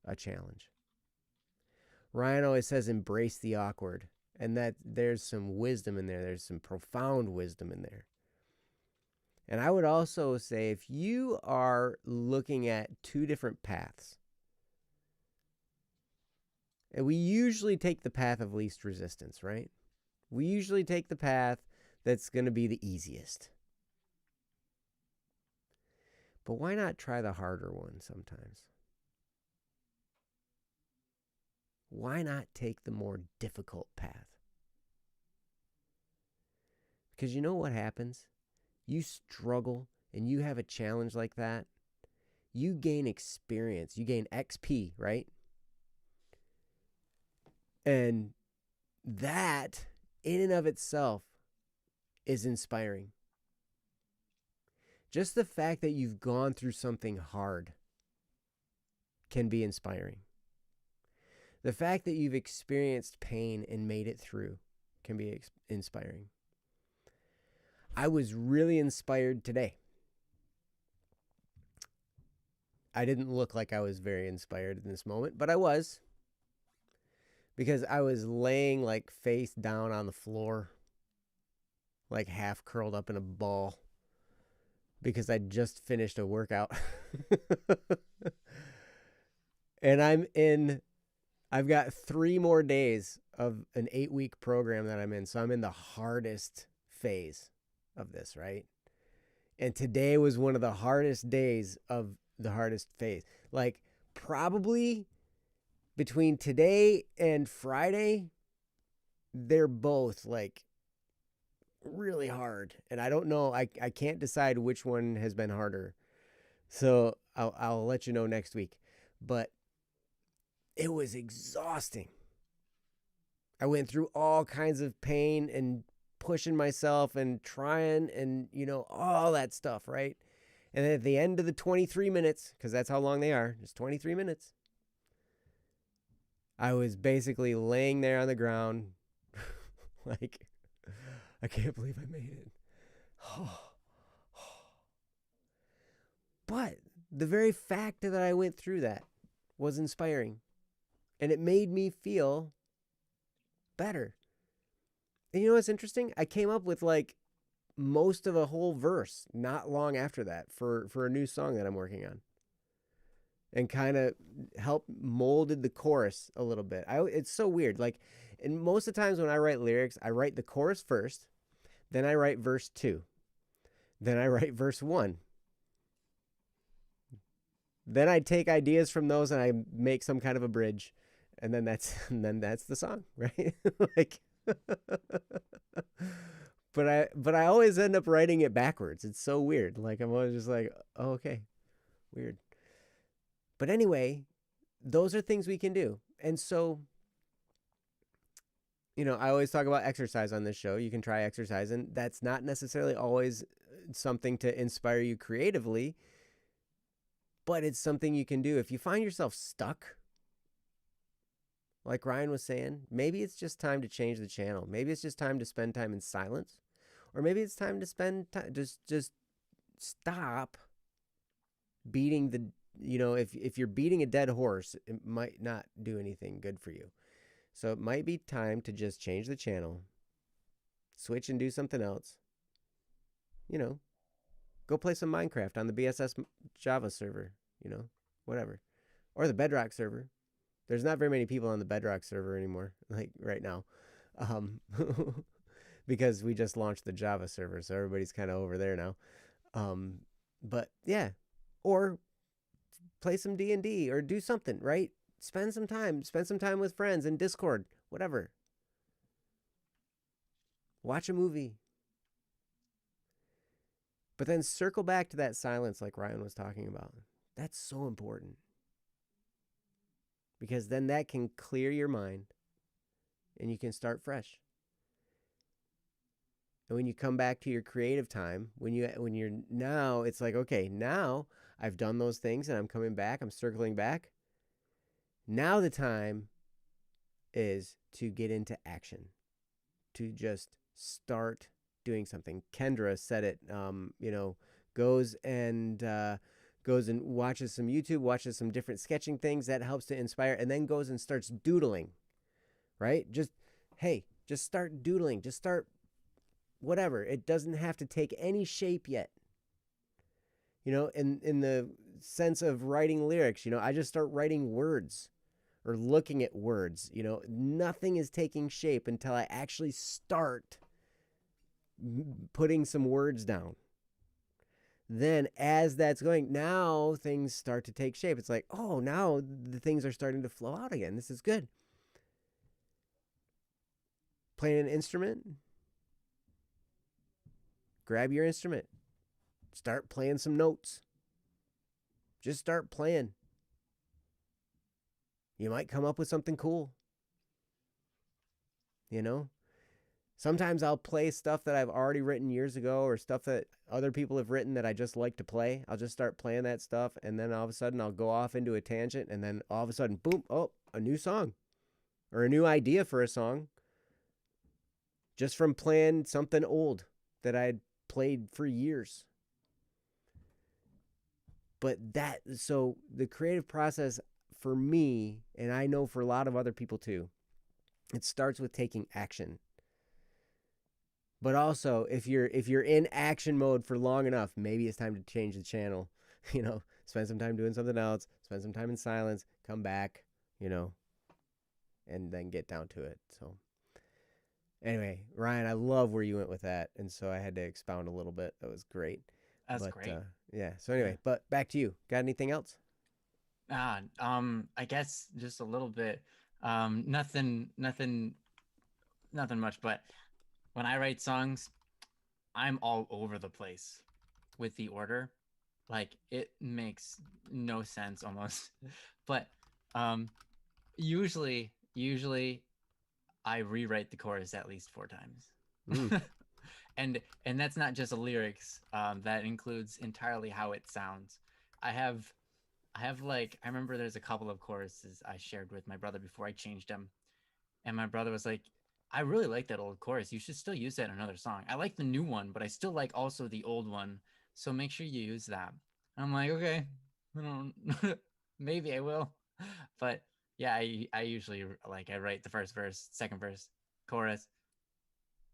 a challenge. Ryan always says embrace the awkward, and that there's some wisdom in there. There's some profound wisdom in there. And I would also say if you are looking at two different paths, and we usually take the path of least resistance, right? We usually take the path that's going to be the easiest. But why not try the harder one sometimes? Why not take the more difficult path? Because you know what happens? You struggle and you have a challenge like that, you gain experience, you gain XP, right? And that, in and of itself, is inspiring. Just the fact that you've gone through something hard can be inspiring. The fact that you've experienced pain and made it through can be inspiring. I was really inspired today. I didn't look like I was very inspired in this moment, but I was. Because I was laying like face down on the floor, like half curled up in a ball, because I just finished a workout. And I've got 3 more days of an 8-week program that I'm in. So I'm in the hardest phase of this, right? And today was one of the hardest days of the hardest phase. Like probably between today and Friday, they're both like really hard. And I don't know, I can't decide which one has been harder. So I'll let you know next week. But it was exhausting. I went through all kinds of pain and pushing myself and trying and, all that stuff, right? And then at the end of the 23 minutes, because that's how long they are, just 23 minutes, I was basically laying there on the ground like, I can't believe I made it. But the very fact that I went through that was inspiring. And it made me feel better. And you know what's interesting? I came up with like most of a whole verse not long after that for a new song that I'm working on. And kind of helped molded the chorus a little bit. It's so weird. Like, and most of the times when I write lyrics, I write the chorus first, then I write verse 2, then I write verse 1. Then I take ideas from those and I make some kind of a bridge, and then that's the song, right? Like, but I always end up writing it backwards. It's so weird. Like I'm always just like, oh, okay, weird. But anyway, those are things we can do. And so, I always talk about exercise on this show. You can try exercise, and that's not necessarily always something to inspire you creatively, but it's something you can do. If you find yourself stuck, like Ryan was saying, maybe it's just time to change the channel. Maybe it's just time to spend time in silence, or maybe it's time to spend time, just stop beating the, if you're beating a dead horse, it might not do anything good for you. So it might be time to just change the channel, switch and do something else. Go play some Minecraft on the BSS Java server, whatever. Or the Bedrock server. There's not very many people on the Bedrock server anymore, like right now. Because we just launched the Java server, so everybody's kind of over there now. But yeah, or play some D&D or do something, right? Spend some time with friends in Discord, whatever. Watch a movie. But then circle back to that silence like Ryan was talking about. That's so important. Because then that can clear your mind and you can start fresh. And when you come back to your creative time, when you're now, it's like, okay, now I've done those things and I'm coming back, I'm circling back. Now the time is to get into action, to just start doing something. Kendra said it, goes and watches some YouTube, watches some different sketching things that helps to inspire, and then goes and starts doodling, right? Just start doodling, just start whatever. It doesn't have to take any shape yet. In the sense of writing lyrics, I just start writing words or looking at words. Nothing is taking shape until I actually start putting some words down. Then as that's going, now things start to take shape. It's like, oh, now the things are starting to flow out again. This is good. Playing an instrument. Grab your instrument. Start playing some notes. Just start playing. You might come up with something cool. Sometimes I'll play stuff that I've already written years ago or stuff that other people have written that I just like to play. I'll just start playing that stuff, and then all of a sudden I'll go off into a tangent, and then all of a sudden, boom, oh, a new song or a new idea for a song just from playing something old that I had played for years. But so the creative process for me, and I know for a lot of other people too, it starts with taking action. But also, if you're in action mode for long enough, maybe it's time to change the channel. Spend some time doing something else, spend some time in silence, come back, and then get down to it. So anyway, Ryan, I love where you went with that, and so I had to expound a little bit. That was great. That's great. Yeah. So anyway, but back to you. Got anything else? I guess just a little bit. Nothing much. But when I write songs, I'm all over the place with the order. Like, it makes no sense almost. But usually I rewrite the chorus at least 4 times. And that's not just the lyrics. That includes entirely how it sounds. I have like, I remember there's a couple of choruses I shared with my brother before I changed them. And my brother was like, I really like that old chorus. You should still use that in another song. I like the new one, but I still like also the old one. So make sure you use that. And I'm like, okay, I don't, maybe I will. But yeah, I usually, like, I write the first verse, second verse, chorus,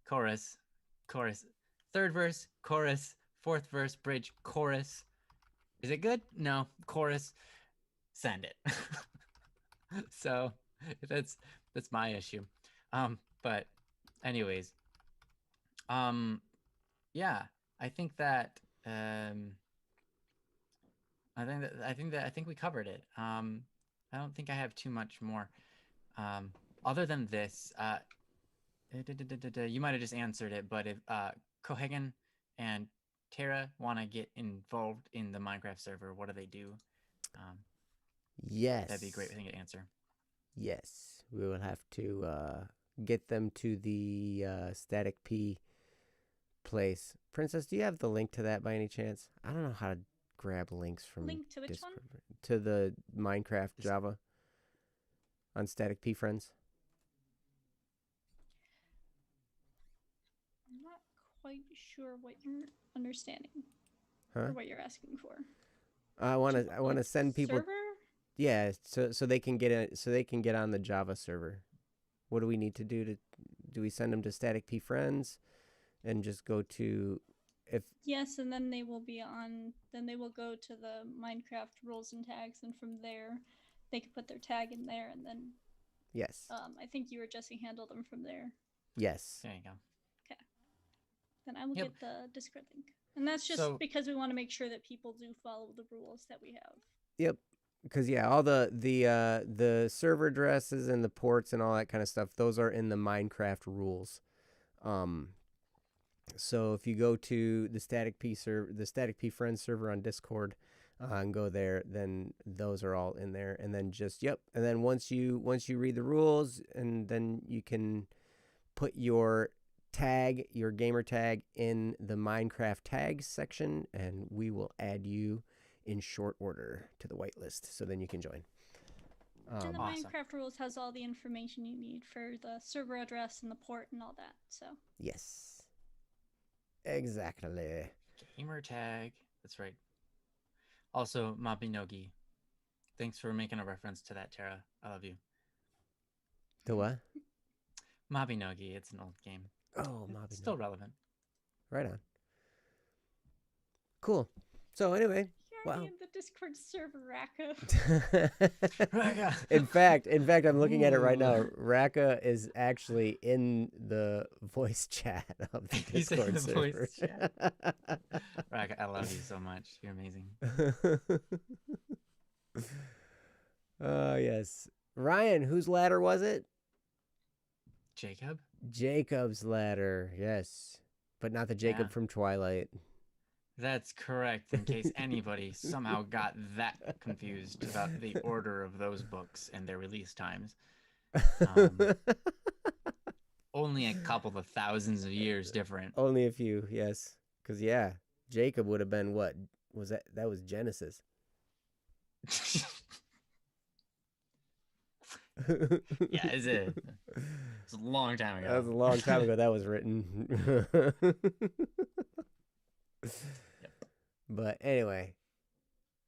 third verse, chorus, fourth verse, bridge, chorus. Is it good? No. Chorus. Send it. So that's my issue. But anyways, yeah, I think that I think we covered it. I don't think I have too much more. Other than this, you might have just answered it, but if Cohagen and Tara want to get involved in the Minecraft server, what do they do? Yes. That'd be a great thing to answer. Yes. We will have to get them to the Static P place. Princess, do you have the link to that by any chance? I don't know how to grab links from Link to which Discord. one? To the Minecraft Java on Static P Friends. I'm not quite sure what you're understanding Huh? or what you're asking for. I want to send people. Server? Yeah, so they can get in, so they can get on the Java server. What do we need to do we send them to Static P Friends and just go to Yes, and then they will go to the Minecraft rules and tags, and from there they can put their tag in there, and then Yes. I think you or Jesse handle them from there. Yes. There you go. Okay. Then I will get the Discord link. And that's just because we want to make sure that people do follow the rules that we have. Yep. Because all the server addresses and the ports and all that kind of stuff, those are in the Minecraft rules. So if you go to the Static P Friends server on Discord, and go there, then those are all in there. And then and then once you read the rules, and then you can put your gamer tag in the Minecraft tags section, and we will add you in short order to the whitelist, so then you can join. And the Awesome. Minecraft rules has all the information you need for the server address and the port and all that. So Yes, exactly. Gamer tag. That's right. Also, Mabinogi. Thanks for making a reference to that, Tara. I love you. The what? Mabinogi. It's an old game. Oh, Mabinogi. It's still relevant. Right on. Cool. So anyway, you're already wow. in the Discord server, Raka. Raka. in fact, I'm looking at it right now. Ooh. Raka is actually in the voice chat of the He's in Discord the server. voice chat. Raka, I love you so much. You're amazing. Yes. Ryan, whose ladder was it? Jacob? Jacob's ladder. Yes. But not the Jacob Yeah. from Twilight. That's correct, in case anybody somehow got that confused about the order of those books and their release times. Only a couple of thousands of years different. Only a few, yes. Because, yeah, Jacob would have been what? Was that? That was Genesis. Yeah, it's a long time ago. That was a long time ago that was written. Yep. But anyway.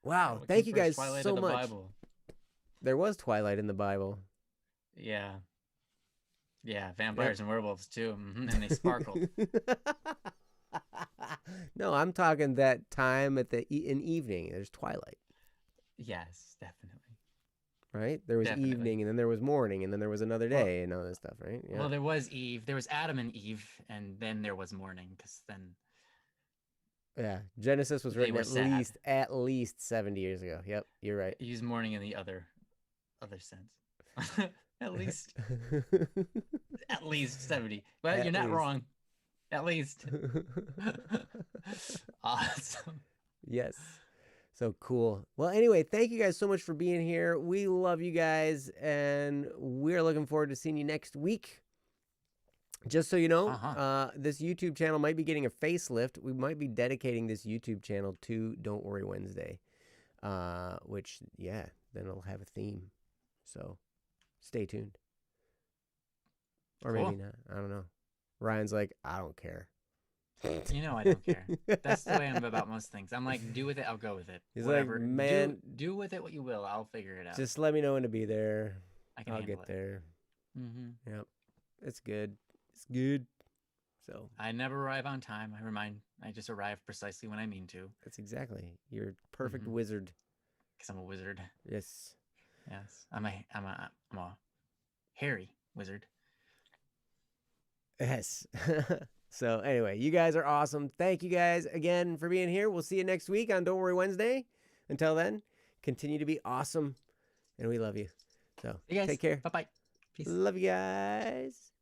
Wow, Looking thank you for guys Twilight so of the much. Bible. There was Twilight in the Bible. Yeah. Yeah, vampires and werewolves too. And they sparkled. No, I'm talking that time at in evening. There's twilight, Yes, definitely. right? There was Definitely. evening, and then there was morning, and then there was another day, and all this stuff, right? Yeah. Well, there was Eve. There was Adam and Eve, and then there was morning, because then Yeah, Genesis was They written were sad. at least 70 years ago. Yep, you're right. use morning in the other sense. At least 70. But At you're not least. wrong. At least. Awesome. Yes. So cool. Well, anyway, thank you guys so much for being here. We love you guys, and we're looking forward to seeing you next week. Just so you know, this YouTube channel might be getting a facelift. We might be dedicating this YouTube channel to Don't Worry Wednesday, which, yeah, then it'll have a theme. So stay tuned. Or maybe Cool. not. I don't know. Ryan's like, I don't care. You know I don't care. That's the way I'm about most things. I'm like, do with it, I'll go with it. He's Whatever. like, man, do with it what you will. I'll figure it out. just let me know when to be there. I can I'll handle get it. there. Mm-hmm. Yep. It's good. It's good. So I never arrive on time. I just arrive precisely when I mean to. that's exactly. You're a perfect Mhm. wizard. Because I'm a wizard. Yes. Yes. I'm a hairy wizard. Yes. So anyway, you guys are awesome. Thank you guys again for being here. We'll see you next week on Don't Worry Wednesday. Until then, continue to be awesome, and we love you. So Hey guys. take care. Bye-bye. Peace. Love you guys.